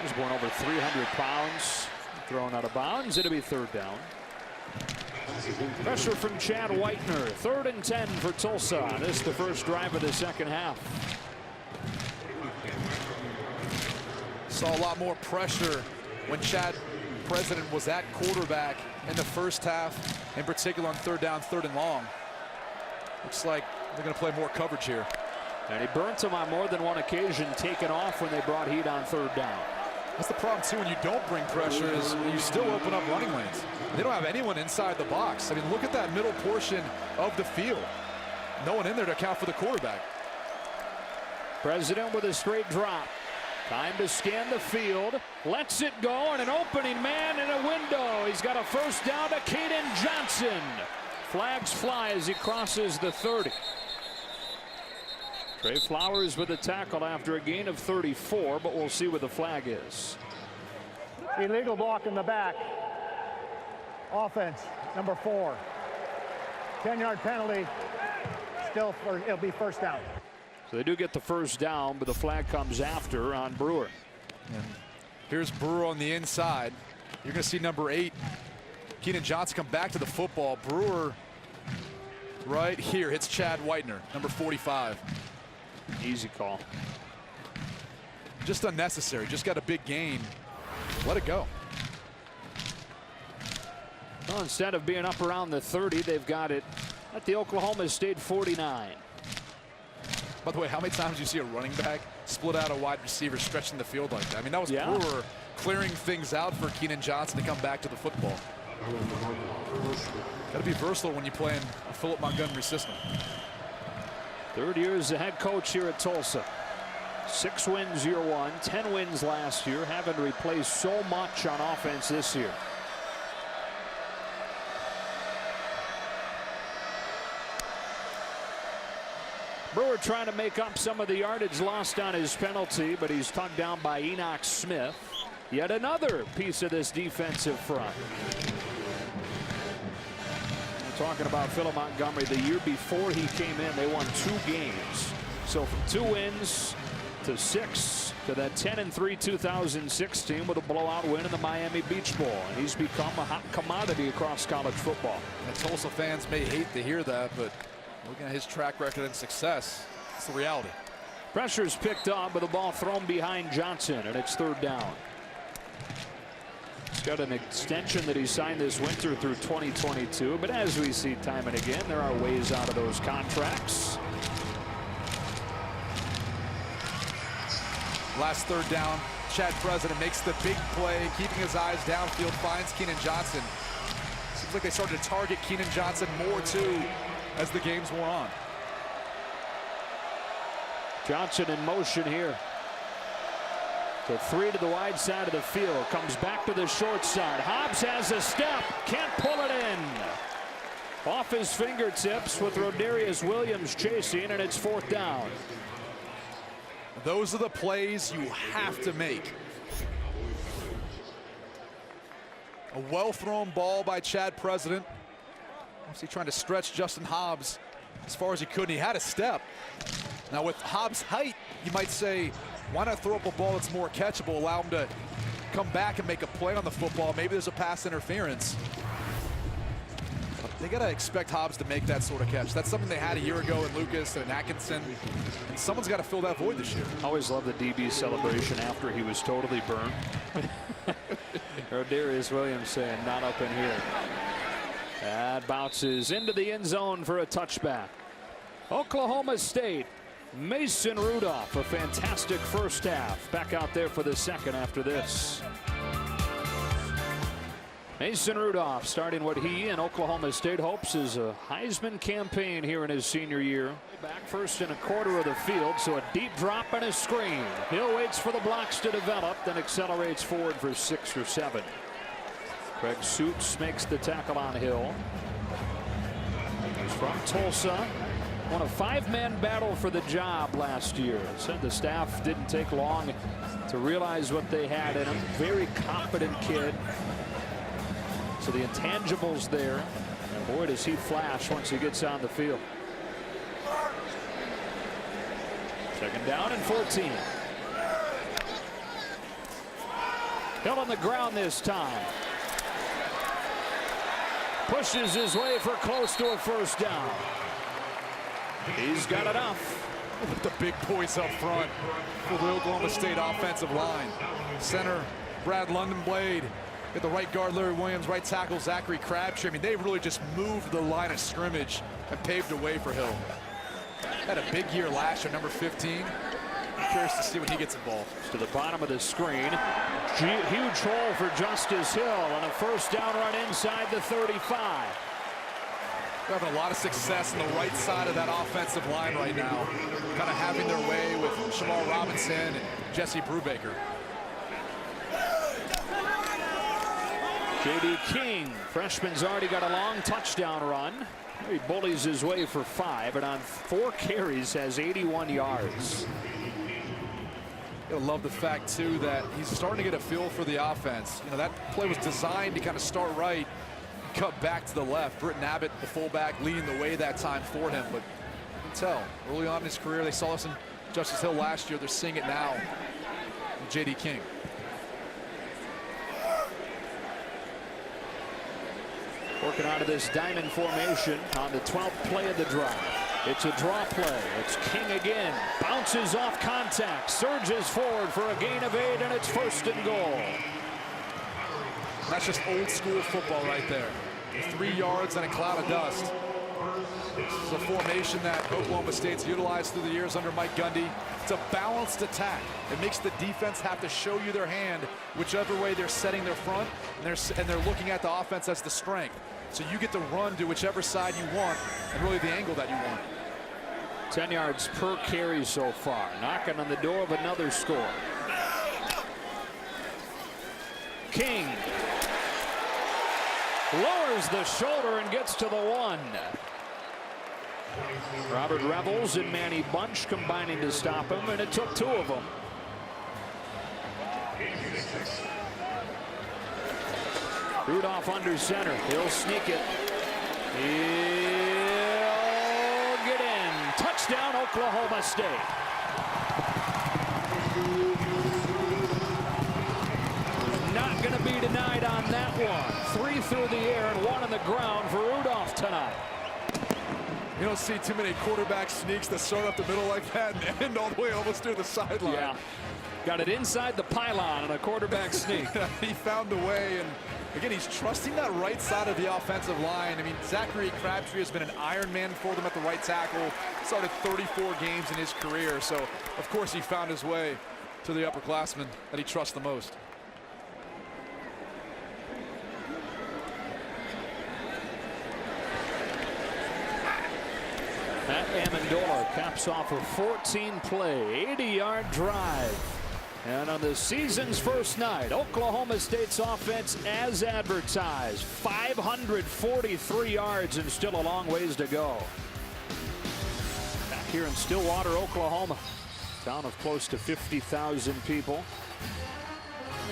Osborne over 300 pounds. Thrown out of bounds. It'll be 3rd down. Pressure from Chad Whitener. 3rd and 10 for Tulsa. This is the first drive of the second half. Saw a lot more pressure when Chad President was at quarterback in the first half, in particular on 3rd down, 3rd and long. Looks like they're going to play more coverage here. And he burnt him on more than one occasion, taking off when they brought heat on 3rd down. That's the problem, too, when you don't bring pressure, is you still open up running lanes. They don't have anyone inside the box. I mean, look at that middle portion of the field. No one in there to account for the quarterback. President with a straight drop. Time to scan the field. Lets it go, and an opening man in a window. He's got a first down to Caden Johnson. Flags fly as he crosses the 30. Trey Flowers with a tackle after a gain of 34, but we'll see what the flag is. Illegal block in the back. Offense, number 4. 10-yard penalty. It'll be first down. So they do get the first down, but the flag comes after on Brewer. And here's Brewer on the inside. You're going to see number 8 Keenan Johnson come back to the football. Brewer right here hits Chad Whitener, number 45. Easy call. Just unnecessary. Just got a big gain. Let it go. Well, instead of being up around the 30, they've got it at the Oklahoma State 49. By the way, how many times do you see a running back split out a wide receiver stretching the field like that? I mean, that was Brewer clearing things out for Keenan Johnson to come back to the football. Got to be versatile when you play in a Philip Montgomery system. Third year as the head coach here at Tulsa. 6 wins year one, 10 wins last year, having to replace so much on offense this year. Brewer trying to make up some of the yardage lost on his penalty, but he's tugged down by Enoch Smith. Yet another piece of this defensive front. We're talking about Philip Montgomery. The year before he came in, they won 2 games. So from 2 wins to 6 to that 10-3 2016 with a blowout win in the Miami Beach Bowl. And he's become a hot commodity across college football. And Tulsa fans may hate to hear that, but looking at his track record and success, it's the reality. Pressure's picked up with the ball thrown behind Johnson, and it's 3rd down. He's got an extension that he signed this winter through 2022, but as we see time and again, there are ways out of those contracts. Last 3rd down, Chad President makes the big play, keeping his eyes downfield, finds Keenan Johnson. Seems like they started to target Keenan Johnson more too as the games wore on. Johnson in motion here. So 3 to the wide side of the field, comes back to the short side. Hobbs has a step, can't pull it in. Off his fingertips with Rodarius Williams chasing, and it's 4th down. Those are the plays you have to make. A well-thrown ball by Chad President. Obviously trying to stretch Justin Hobbs as far as he could, and he had a step. Now with Hobbs' height, you might say, why not throw up a ball that's more catchable, allow him to come back and make a play on the football. Maybe there's a pass interference. They got to expect Hobbs to make that sort of catch. That's something they had a year ago in Lucas and Atkinson, and someone's got to fill that void this year. I always love the DB celebration after he was totally burned. Rodarius Williams saying, not up in here. That bounces into the end zone for a touchback. Oklahoma State, Mason Rudolph, a fantastic first half. Back out there for the second after this. Mason Rudolph starting what he and Oklahoma State hopes is a Heisman campaign here in his senior year. Back first and a quarter of the field, so a deep drop and a screen. Hill waits for the blocks to develop, then accelerates forward for 6 or 7. Craig Suits makes the tackle on Hill. He's from Tulsa. Won a 5-man battle for the job last year. Said the staff didn't take long to realize what they had in him. Very competent kid. So the intangibles there. And boy, does he flash once he gets on the field. 2nd down and 14. Hill on the ground this time. Pushes his way for close to a 1st down. He's got enough. With the big boys up front for the Oklahoma State offensive line. Center, Brad London-Blade. At the right guard, Larry Williams. Right tackle, Zachary Crabtree. I mean, they really just moved the line of scrimmage and paved the way for Hill. Had a big year last year, number 15. I'm curious to see when he gets involved. To the bottom of the screen. Huge hole for Justice Hill on a 1st down run inside the 35. They're having a lot of success on the right side of that offensive line right now. Kind of having their way with Shamar Robinson and Jesse Brubaker. J.D. King, freshman's already got a long touchdown run. He bullies his way for 5, and on 4 carries has 81 yards. I love the fact, too, that he's starting to get a feel for the offense. You know, that play was designed to kind of start right, cut back to the left. Britton Abbott, the fullback, leading the way that time for him. But you can tell, early on in his career, they saw this in Justice Hill last year. They're seeing it now in J.D. King. Working out of this diamond formation on the 12th play of the drive. It's a draw play. It's King again. Bounces off contact. Surges forward for a gain of 8, and it's 1st and goal. That's just old school football right there. 3 yards and a cloud of dust. It's a formation that Oklahoma State's utilized through the years under Mike Gundy. It's a balanced attack. It makes the defense have to show you their hand whichever way they're setting their front, and they're looking at the offense as the strength. So you get to run to whichever side you want and really the angle that you want. 10 yards per carry so far. Knocking on the door of another score. King lowers the shoulder and gets to the 1. Robert Revels and Manny Bunch combining to stop him, and it took 2 of them. Rudolph under center. He'll sneak it. He'll get in. Touchdown, Oklahoma State. Not going to be denied on that one. 3 through the air and 1 on the ground for Rudolph tonight. You don't see too many quarterback sneaks that start up the middle like that and end all the way almost to the sideline. Yeah. Got it inside the pylon on a quarterback sneak. He found a way, and again, he's trusting that right side of the offensive line. I mean, Zachary Crabtree has been an Iron Man for them at the right tackle. Started 34 games in his career, so of course he found his way to the upperclassmen that he trusts the most. Matt Amendola caps off a 14-play, 80-yard drive. And on the season's first night, Oklahoma State's offense as advertised. 543 yards and still a long ways to go. Back here in Stillwater, Oklahoma. Town of close to 50,000 people.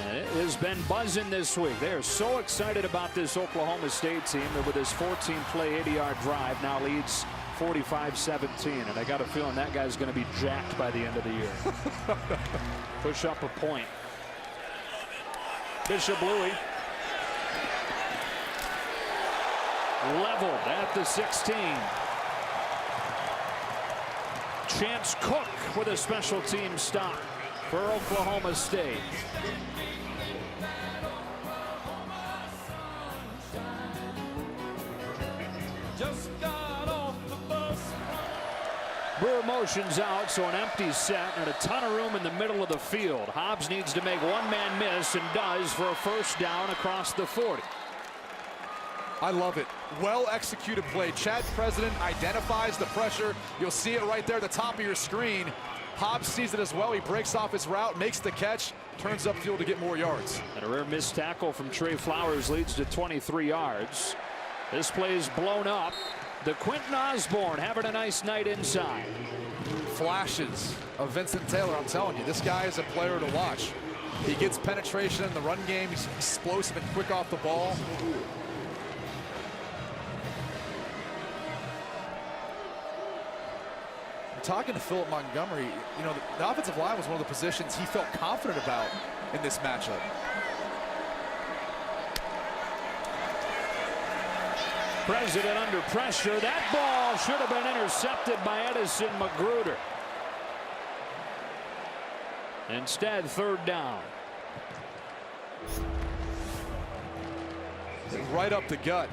And it has been buzzing this week. They are so excited about this Oklahoma State team that with this 14-play, 80-yard drive now leads 45-17, and I got a feeling that guy's going to be jacked by the end of the year. Push up a point. Bishop Louis leveled at the 16. Chance Cook with a special team stop for Oklahoma State. Brewer motions out, so an empty set and a ton of room in the middle of the field. Hobbs needs to make one man miss and does for a 1st down across the 40. I love it. Well executed play. Chad President identifies the pressure. You'll see it right there at the top of your screen. Hobbs sees it as well. He breaks off his route, makes the catch, turns upfield to get more yards. And a rare missed tackle from Trey Flowers leads to 23 yards. This play is blown up. The Quentin Osborne having a nice night inside. Flashes of Vincent Taylor. I'm telling you, this guy is a player to watch. He gets penetration in the run game. He's explosive and quick off the ball. I'm talking to Philip Montgomery. You know, the offensive line was one of the positions he felt confident about in this matchup. President under pressure. That ball should have been intercepted by Edison Magruder. Instead, 3rd down. Right up the gut.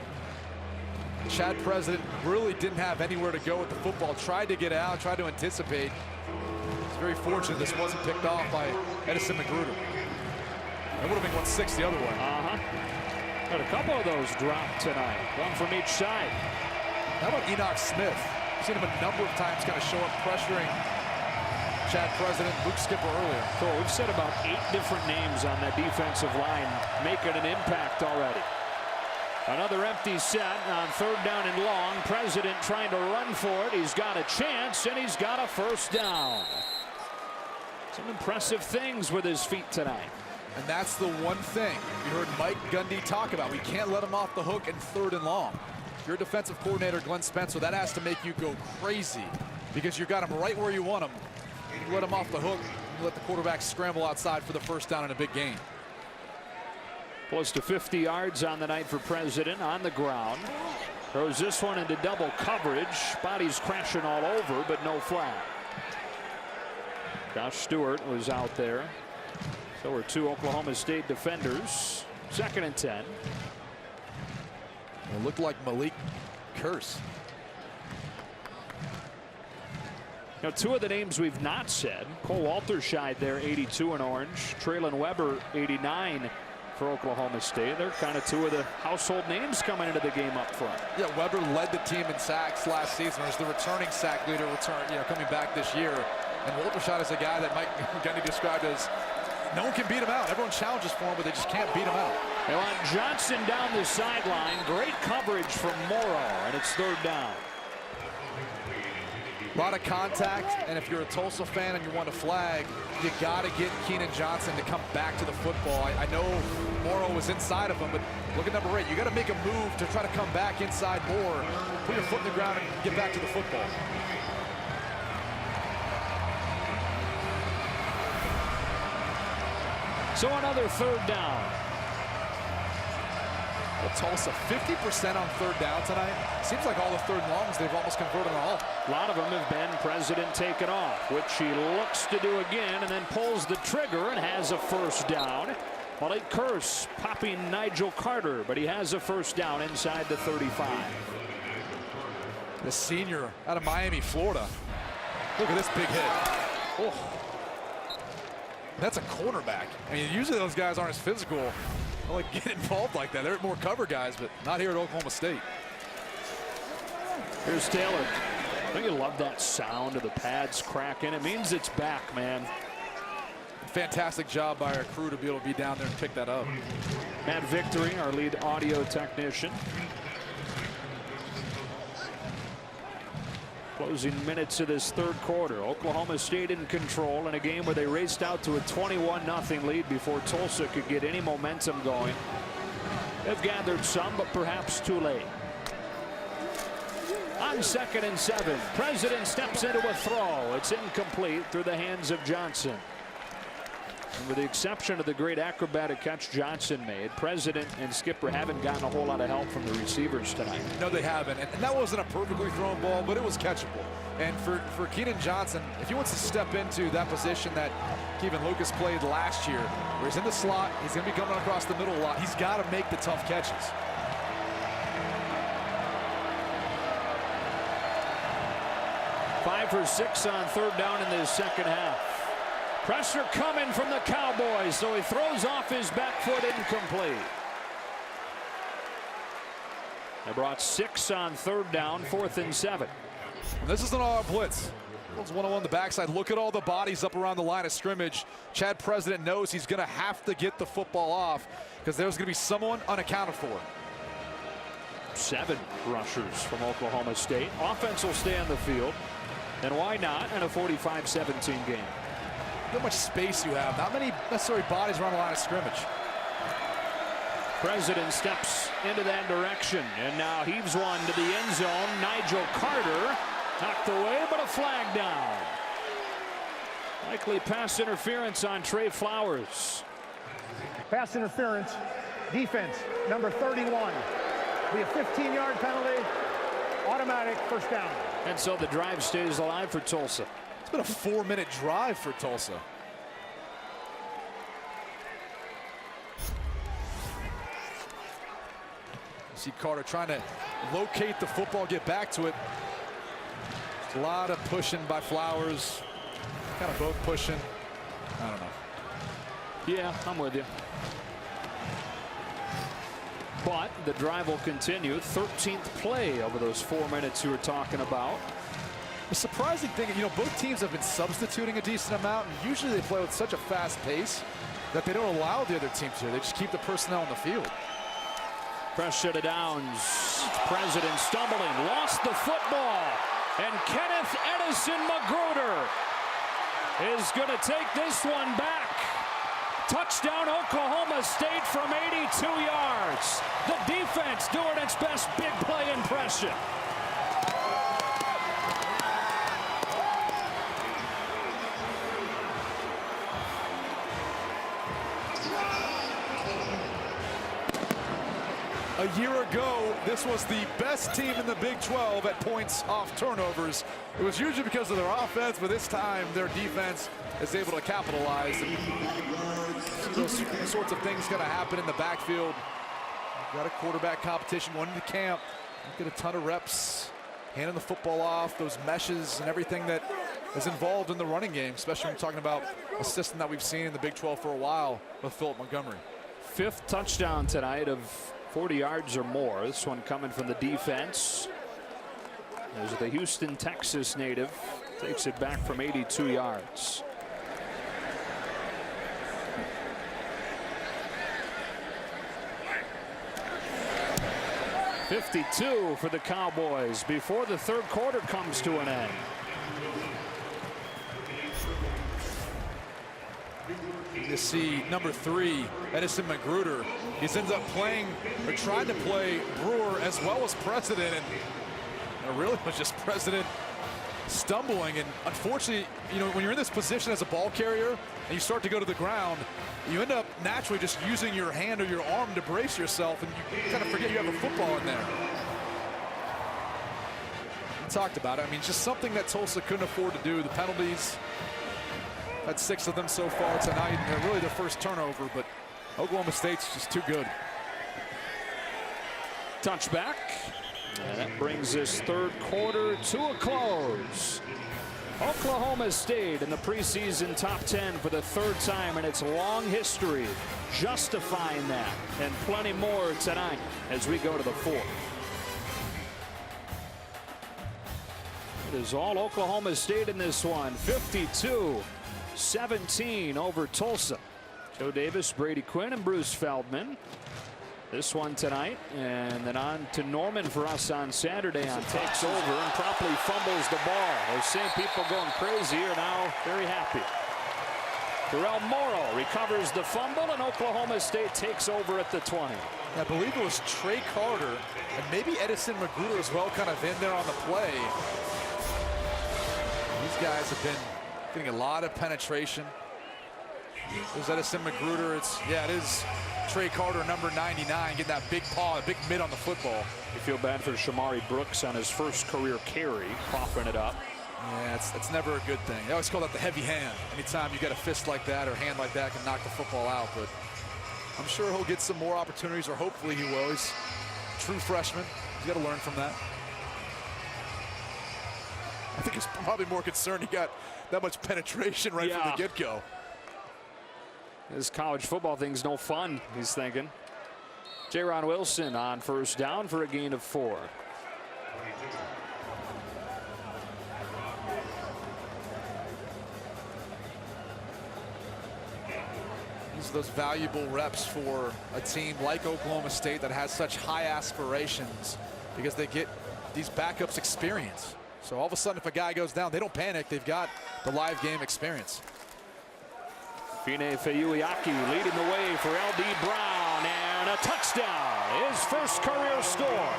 Chad President really didn't have anywhere to go with the football. Tried to get out, tried to anticipate. He's very fortunate this wasn't picked off by Edison Magruder. It would have been 160 the other way. Got a couple of those dropped tonight. One from each side. How about Enoch Smith? I've seen him a number of times kind of show up pressuring Chad President, Luke Skipper earlier. So we've said about 8 different names on that defensive line making an impact already. Another empty set on 3rd down and long. President trying to run for it. He's got a chance, and he's got a 1st down. Some impressive things with his feet tonight. And that's the one thing you heard Mike Gundy talk about. We can't let him off the hook in 3rd and long. If you're defensive coordinator Glenn Spencer, that has to make you go crazy because you got him right where you want him. You let him off the hook, you let the quarterback scramble outside for the 1st down in a big game. Close to 50 yards on the night for President on the ground. Throws this one into double coverage. Bodies crashing all over, but no flag. Josh Stewart was out there. So were 2 Oklahoma State defenders. 2nd and 10. It looked like Malik Curse. Now, 2 of the names we've not said. Cole Walterscheid there, 82 in orange. Traylon Weber, 89 for Oklahoma State. They're kind of 2 of the household names coming into the game up front. Yeah, Weber led the team in sacks last season. As the returning sack leader, coming back this year. And Walterscheid is a guy that Mike Gundy described as no one can beat him out. Everyone challenges for him, but they just can't beat him out. They want Johnson down the sideline. Great coverage from Morrow, and it's 3rd down. A lot of contact, and if you're a Tulsa fan and you want a flag, you got to get Keenan Johnson to come back to the football. I know Morrow was inside of him, but look at number 8. You got to make a move to try to come back inside more. Put your foot in the ground and get back to the football. So another 3rd down. Well, Tulsa 50% on 3rd down tonight. Seems like all the 3rd and longs they've almost converted on all. A lot of them have been President taken off, which he looks to do again and then pulls the trigger and has a 1st down. Malik Curse popping Nigel Carter, but he has a 1st down inside the 35. The senior out of Miami, Florida. Look at this big hit. Oh. That's a cornerback. I mean, usually those guys aren't as physical. They like get involved like that. They're more cover guys, but not here at Oklahoma State. Here's Taylor. Don't you love that sound of the pads cracking? It means it's back, man. Fantastic job by our crew to be able to be down there and pick that up. Matt Victory, our lead audio technician. Closing minutes of this 3rd quarter. Oklahoma State in control in a game where they raced out to a 21-0 lead before Tulsa could get any momentum going. They've gathered some, but perhaps too late. On 2nd and 7, President steps into a throw. It's incomplete through the hands of Johnson. And with the exception of the great acrobatic catch Johnson made, President and Skipper haven't gotten a whole lot of help from the receivers tonight. No, they haven't. And that wasn't a perfectly thrown ball, but it was catchable. And for Keenan Johnson, if he wants to step into that position that Kevin Lucas played last year, where he's in the slot, he's going to be coming across the middle a lot, he's got to make the tough catches. Five for 6 on 3rd down in the 2nd half. Pressure coming from the Cowboys, so he throws off his back foot, incomplete. They brought 6 on 3rd down, 4th and 7. This is an all-out blitz. It's 1-on-1 on the backside. Look at all the bodies up around the line of scrimmage. Chad President knows he's going to have to get the football off because there's going to be someone unaccounted for. 7 rushers from Oklahoma State. Offense will stay on the field. And why not in a 45-17 game? How much space you have. Not many necessary bodies around the line of scrimmage. President steps into that direction and now heaves one to the end zone. Nigel Carter knocked away, but a flag down. Likely pass interference on Trey Flowers. Pass interference, defense, number 31. Be a 15-yard penalty, automatic 1st down. And so the drive stays alive for Tulsa. It's been a 4-minute drive for Tulsa. See Carter trying to locate the football, get back to it. A lot of pushing by Flowers. Kind of both pushing. I don't know. Yeah, I'm with you. But the drive will continue. 13th play over those 4 minutes you were talking about. The surprising thing, you know, both teams have been substituting a decent amount, and usually they play with such a fast pace that they don't allow the other team to. They just keep the personnel on the field. Pressure to Downs. President stumbling, lost the football, and Kenneth Edison Magruder is going to take this one back. Touchdown Oklahoma State from 82 yards. The defense doing its best big play impression. A year ago, this was the best team in the Big 12 at points off turnovers. It was usually because of their offense, but this time their defense is able to capitalize. And those sorts of things going to happen in the backfield. You've got a quarterback competition, one into camp. You get a ton of reps, handing the football off, those meshes and everything that is involved in the running game, especially when we're talking about a system that we've seen in the Big 12 for a while with Philip Montgomery. 5th touchdown tonight of 40 yards or more. This one coming from the defense. There's the Houston, Texas native. Takes it back from 82 yards. .52 for the Cowboys before the 3rd quarter comes to an end. You see number 3, Edison Magruder. He's ended up playing or trying to play Brewer as well as President, and it really was just President stumbling. And unfortunately, you know, when you're in this position as a ball carrier and you start to go to the ground, you end up naturally just using your hand or your arm to brace yourself, and you kind of forget you have a football in there. We talked about it. I mean, just something that Tulsa couldn't afford to do. The penalties, had 6 of them so far tonight, and they're really their first turnover, but Oklahoma State's just too good. Touchback. And that brings this 3rd quarter to a close. Oklahoma State in the preseason top 10 for the 3rd time in its long history, justifying that and plenty more tonight as we go to the 4th. It is all Oklahoma State in this one. 52-17 over Tulsa. Joe Davis, Brady Quinn, and Bruce Feldman. This one tonight, and then on to Norman for us on Saturday on Takes Over and promptly fumbles the ball. Those same people going crazy are now very happy. Terrell Morrow recovers the fumble, and Oklahoma State takes over at the 20. I believe it was Trey Carter and maybe Edison Magruder as well, kind of in there on the play. These guys have been getting a lot of penetration. There's Edison Magruder. It is Trey Carter, number 99, getting that big paw, a big mid on the football. You feel bad for Shamari Brooks on his first career carry, coughing it up. Yeah, it's never a good thing. They always call that the heavy hand. Anytime you got a fist like that or hand like that can knock the football out. But I'm sure he'll get some more opportunities, or hopefully he will. He's a true freshman. He's got to learn from that. I think he's probably more concerned he got that much penetration right from the get-go. This college football thing's no fun, he's thinking. J-Ron Wilson on first down for a gain of 4. These are those valuable reps for a team like Oklahoma State that has such high aspirations, because they get these backups experience. So all of a sudden, if a guy goes down, they don't panic. They've got the live game experience. Fine Fayuiaki leading the way for L.D. Brown, and a touchdown, his first career score.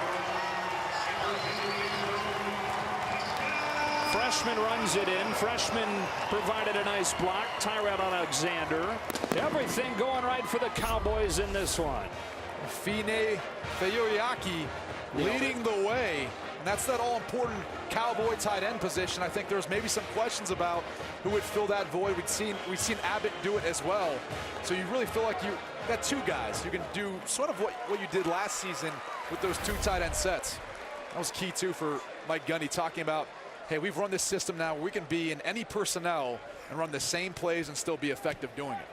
Freshman runs it in. Freshman provided a nice block. Tyrell Alexander. Everything going right for the Cowboys in this one. Fine Fayuiaki leading the way. And that's that all-important Cowboy tight end position. I think there's maybe some questions about who would fill that void. We've seen Abbott do it as well. So you really feel like you got 2 guys. You can do sort of what you did last season with those 2 tight end sets. That was key too for Mike Gundy, talking about, hey, we've run this system now where we can be in any personnel and run the same plays and still be effective doing it.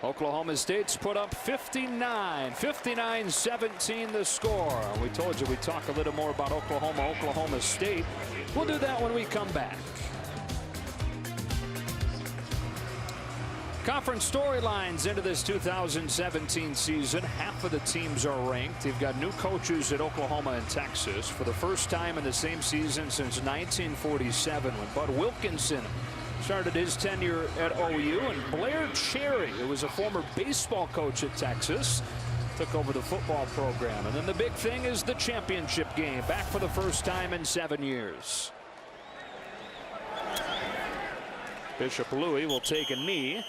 Oklahoma State's put up 59-17 the score. We told you we'd talk a little more about Oklahoma State. We'll do that when we come back. Conference storylines into this 2017 season. Half of the teams are ranked. You've got new coaches at Oklahoma and Texas for the first time in the same season since 1947, when Bud Wilkinson started his tenure at OU, and Blair Cherry, who was a former baseball coach at Texas, took over the football program. And then the big thing is the championship game, back for the first time in 7 years. Bishop Louis will take a knee.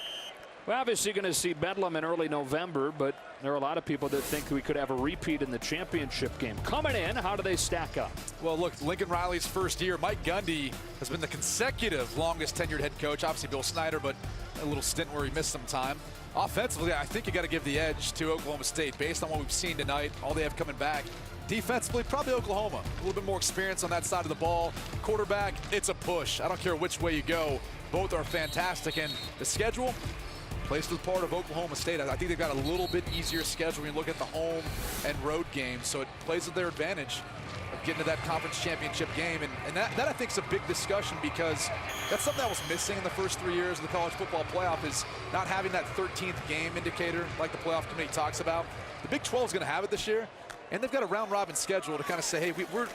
We're obviously going to see Bedlam in early November, but There are a lot of people that think we could have a repeat in the championship game. Coming in, how do they stack up? Well, look, Lincoln Riley's first year, Mike Gundy has been the consecutive longest tenured head coach. Obviously Bill Snyder, but a little stint where he missed some time. Offensively, I think you got to give the edge to Oklahoma State based on what we've seen tonight, all they have coming back. Defensively, probably Oklahoma. A little bit more experience on that side of the ball. Quarterback, it's a push. I don't care which way you go. Both are fantastic. And the schedule plays to the part of Oklahoma State. I think they've got a little bit easier schedule when you look at the home and road games. So it plays to their advantage of getting to that conference championship game. And that I think is a big discussion, because that's something that was missing in the first 3 years of the college football playoff, is not having that 13th game indicator like the playoff committee talks about. The Big 12 is going to have it this year. And they've got a round-robin schedule to kind of say, hey, we're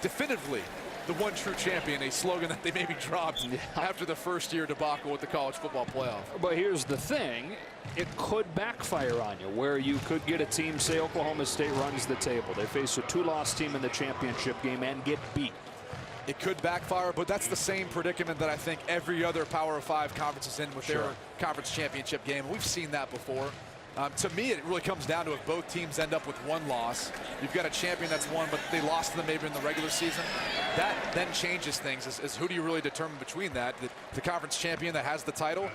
definitively the one true champion, a slogan that they maybe dropped after the first year debacle with the college football playoff. But here's the thing. It could backfire on you, where you could get a team, say Oklahoma State runs the table. They face a 2-loss team in the championship game and get beat. It could backfire, but that's the same predicament that I think every other Power of 5 conference is in with their conference championship game. We've seen that before. To me, it really comes down to if both teams end up with one loss. You've got a champion that's won, but they lost to them maybe in the regular season. That then changes things. Is who do you really determine between that? The conference champion that has the title,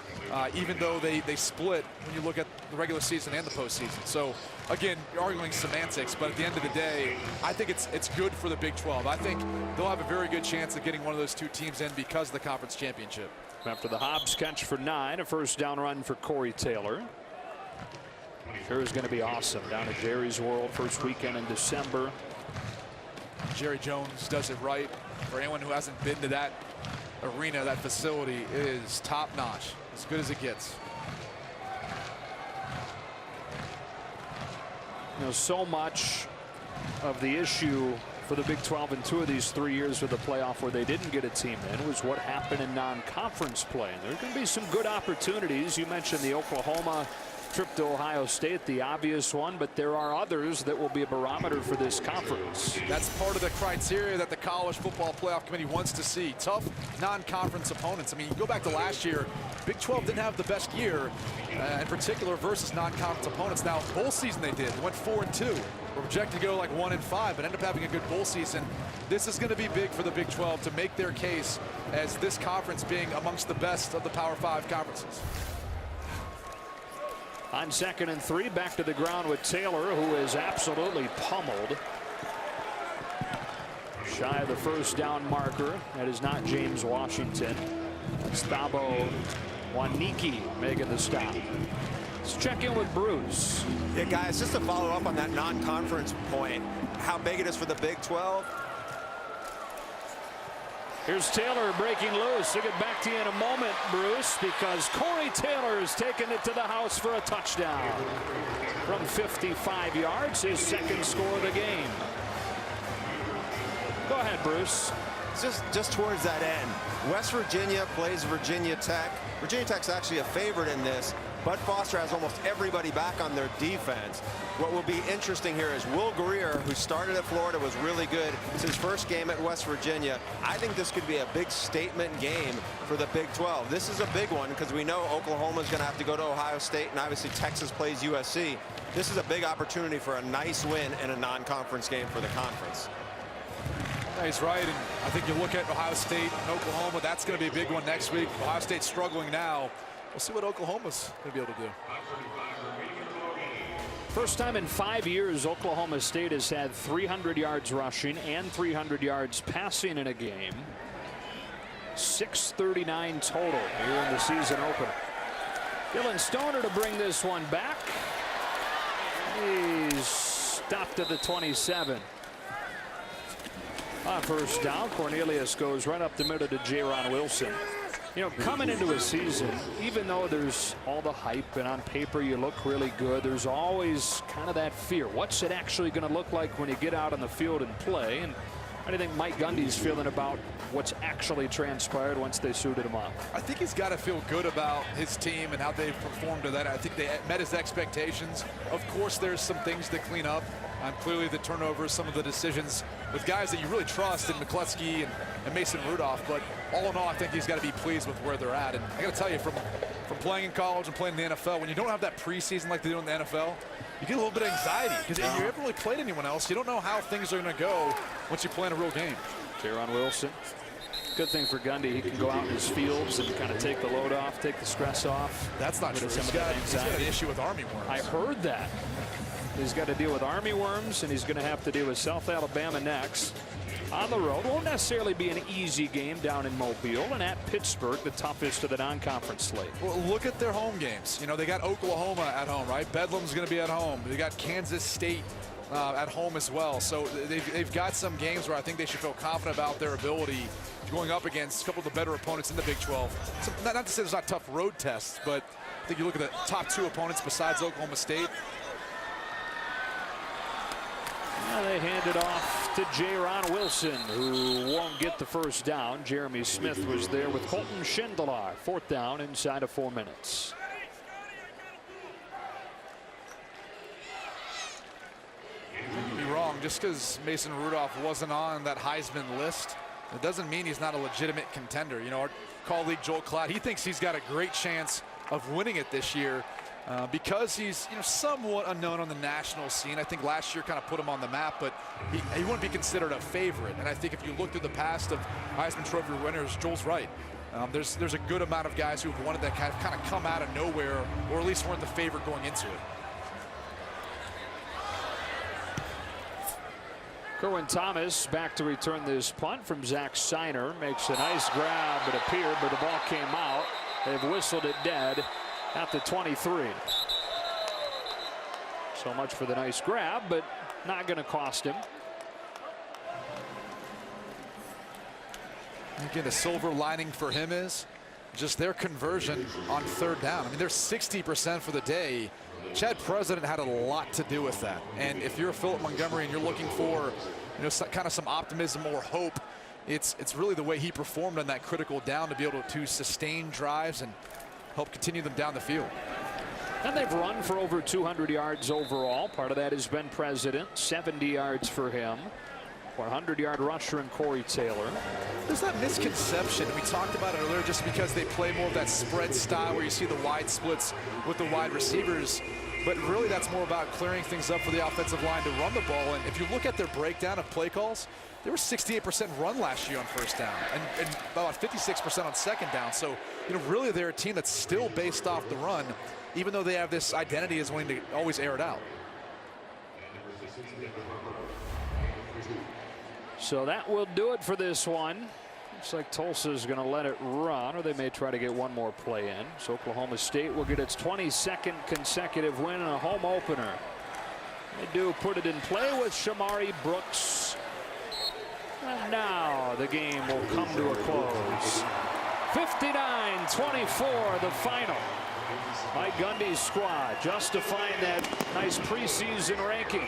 even though they split when you look at the regular season and the postseason. So, again, you're arguing semantics, but at the end of the day, I think it's good for the Big 12. I think they'll have a very good chance of getting one of those two teams in because of the conference championship. After the Hobbs catch for 9, a first down run for Corey Taylor. Sure is going to be awesome down at Jerry's World, first weekend in December. Jerry Jones does it right. For anyone who hasn't been to that arena, that facility, it is top notch, as good as it gets. You know, so much of the issue for the Big 12 in 2 of these 3 years of the playoff where they didn't get a team in was what happened in non-conference play. And there's going to be some good opportunities. You mentioned the Oklahoma trip to Ohio State, the obvious one, but there are others that will be a barometer for this conference. That's part of the criteria that the College Football Playoff Committee wants to see. Tough non-conference opponents. I mean, you go back to last year, Big 12 didn't have the best year, in particular versus non-conference opponents. Now, bowl season they did. They went 4-2. Were projected to go like 1-5, but ended up having a good bowl season. This is going to be big for the Big 12 to make their case as this conference being amongst the best of the Power 5 conferences. On 2nd and 3, back to the ground with Taylor, who is absolutely pummeled. Shy of the first down marker. That is not James Washington. That's Thabo Waniki making the stop. Let's check in with Bruce. Yeah, guys, just to follow up on that non-conference point, how big it is for the Big 12. Here's Taylor breaking loose. We'll get back to you in a moment, Bruce, because Corey Taylor is taking it to the house for a touchdown. From 55 yards, his 2nd score of the game. Go ahead, Bruce. Just towards that end. West Virginia plays Virginia Tech. Virginia Tech's actually a favorite in this. Bud Foster has almost everybody back on their defense. What will be interesting here is Will Greer, who started at Florida, was really good. It's his first game at West Virginia. I think this could be a big statement game for the Big 12. This is a big one because we know Oklahoma's going to have to go to Ohio State, and obviously Texas plays USC. This is a big opportunity for a nice win in a non-conference game for the conference. He's right, and I think you look at Ohio State and Oklahoma, that's going to be a big one next week. Ohio State's struggling now. We'll see what Oklahoma's going to be able to do. First time in 5 years Oklahoma State has had 300 yards rushing and 300 yards passing in a game. 639 total here in the season opener. Dylan Stoner to bring this one back. He's stopped at the 27. On first down, Cornelius goes right up the middle to Jaron Wilson. You know, coming into a season, even though there's all the hype and on paper you look really good, there's always kind of that fear. What's it actually going to look like when you get out on the field and play? And how do you think Mike Gundy's feeling about what's actually transpired once they suited him up? I think he's got to feel good about his team and how they've performed to that. I think they met his expectations. Of course, there's some things to clean up. Clearly the turnovers, some of the decisions with guys that you really trust in McCluskey and Mason Rudolph. But all in all, I think he's got to be pleased with where they're at. And I got to tell you, from playing in college and playing in the NFL, when you don't have that preseason like they do in the NFL, you get a little bit of anxiety because you haven't really played anyone else. You don't know how things are going to go once you play in a real game. Jaron Wilson. Good thing for Gundy, he can go out in his fields and kind of take the load off, take the stress off. That's not true. He's got an issue with army worms. I heard that. He's got to deal with army worms, and he's going to have to deal with South Alabama next. On the road, won't necessarily be an easy game down in Mobile, and at Pittsburgh, the toughest of the non-conference slate. Well, look at their home games. You know, they got Oklahoma at home, right? Bedlam's going to be at home. They got Kansas State at home as well. So they've got some games where I think they should feel confident about their ability going up against a couple of the better opponents in the Big 12. So not to say there's not tough road tests, but I think you look at the top 2 opponents besides Oklahoma State. Well, they hand it off to Jaron Wilson, who won't get the first down. Jeremy Smith was there with Colton Schindler. 4th down inside of 4 minutes. Don't get me wrong, just because Mason Rudolph wasn't on that Heisman list, it doesn't mean he's not a legitimate contender. You know, our colleague Joel Klatt, he thinks he's got a great chance of winning it this year because he's, you know, somewhat unknown on the national scene. I think last year kind of put him on the map, but he wouldn't be considered a favorite. And I think if you look through the past of Heisman Trophy winners, Joel's right. There's a good amount of guys who've won it that kind of come out of nowhere, or at least weren't the favorite going into it. Kerwin Thomas back to return this punt from Zach Seiner. Makes a nice grab, it appeared, but the ball came out. They've whistled it dead at the 23. So much for the nice grab, but not going to cost him. Again, the silver lining for him is just their conversion on 3rd down. I mean, they're 60% for the day. Chad President had a lot to do with that. And if you're Philip Montgomery and you're looking for, you know, kind of some optimism or hope, it's really the way he performed on that critical down to be able to sustain drives and help continue them down the field. And they've run for over 200 yards overall. Part of that has been President, 70 yards for him. 100-yard rusher in Corey Taylor. There's that misconception, we talked about it earlier, just because they play more of that spread style where you see the wide splits with the wide receivers. But really that's more about clearing things up for the offensive line to run the ball. And if you look at their breakdown of play calls, they were 68% run last year on 1st down and about 56% on 2nd down. So, you know, really they're a team that's still based off the run, even though they have this identity as wanting to always air it out. So that will do it for this one. Looks like Tulsa is going to let it run, or they may try to get one more play in. So Oklahoma State will get its 22nd consecutive win in a home opener. They do put it in play with Shamari Brooks. And now the game will come to a close. 59-24 the final. Mike Gundy's squad justifying that nice preseason ranking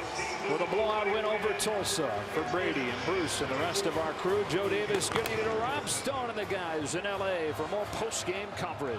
with a blowout win over Tulsa. For Brady and Bruce and the rest of our crew, Joe Davis getting it to Rob Stone and the guys in LA for more post-game coverage.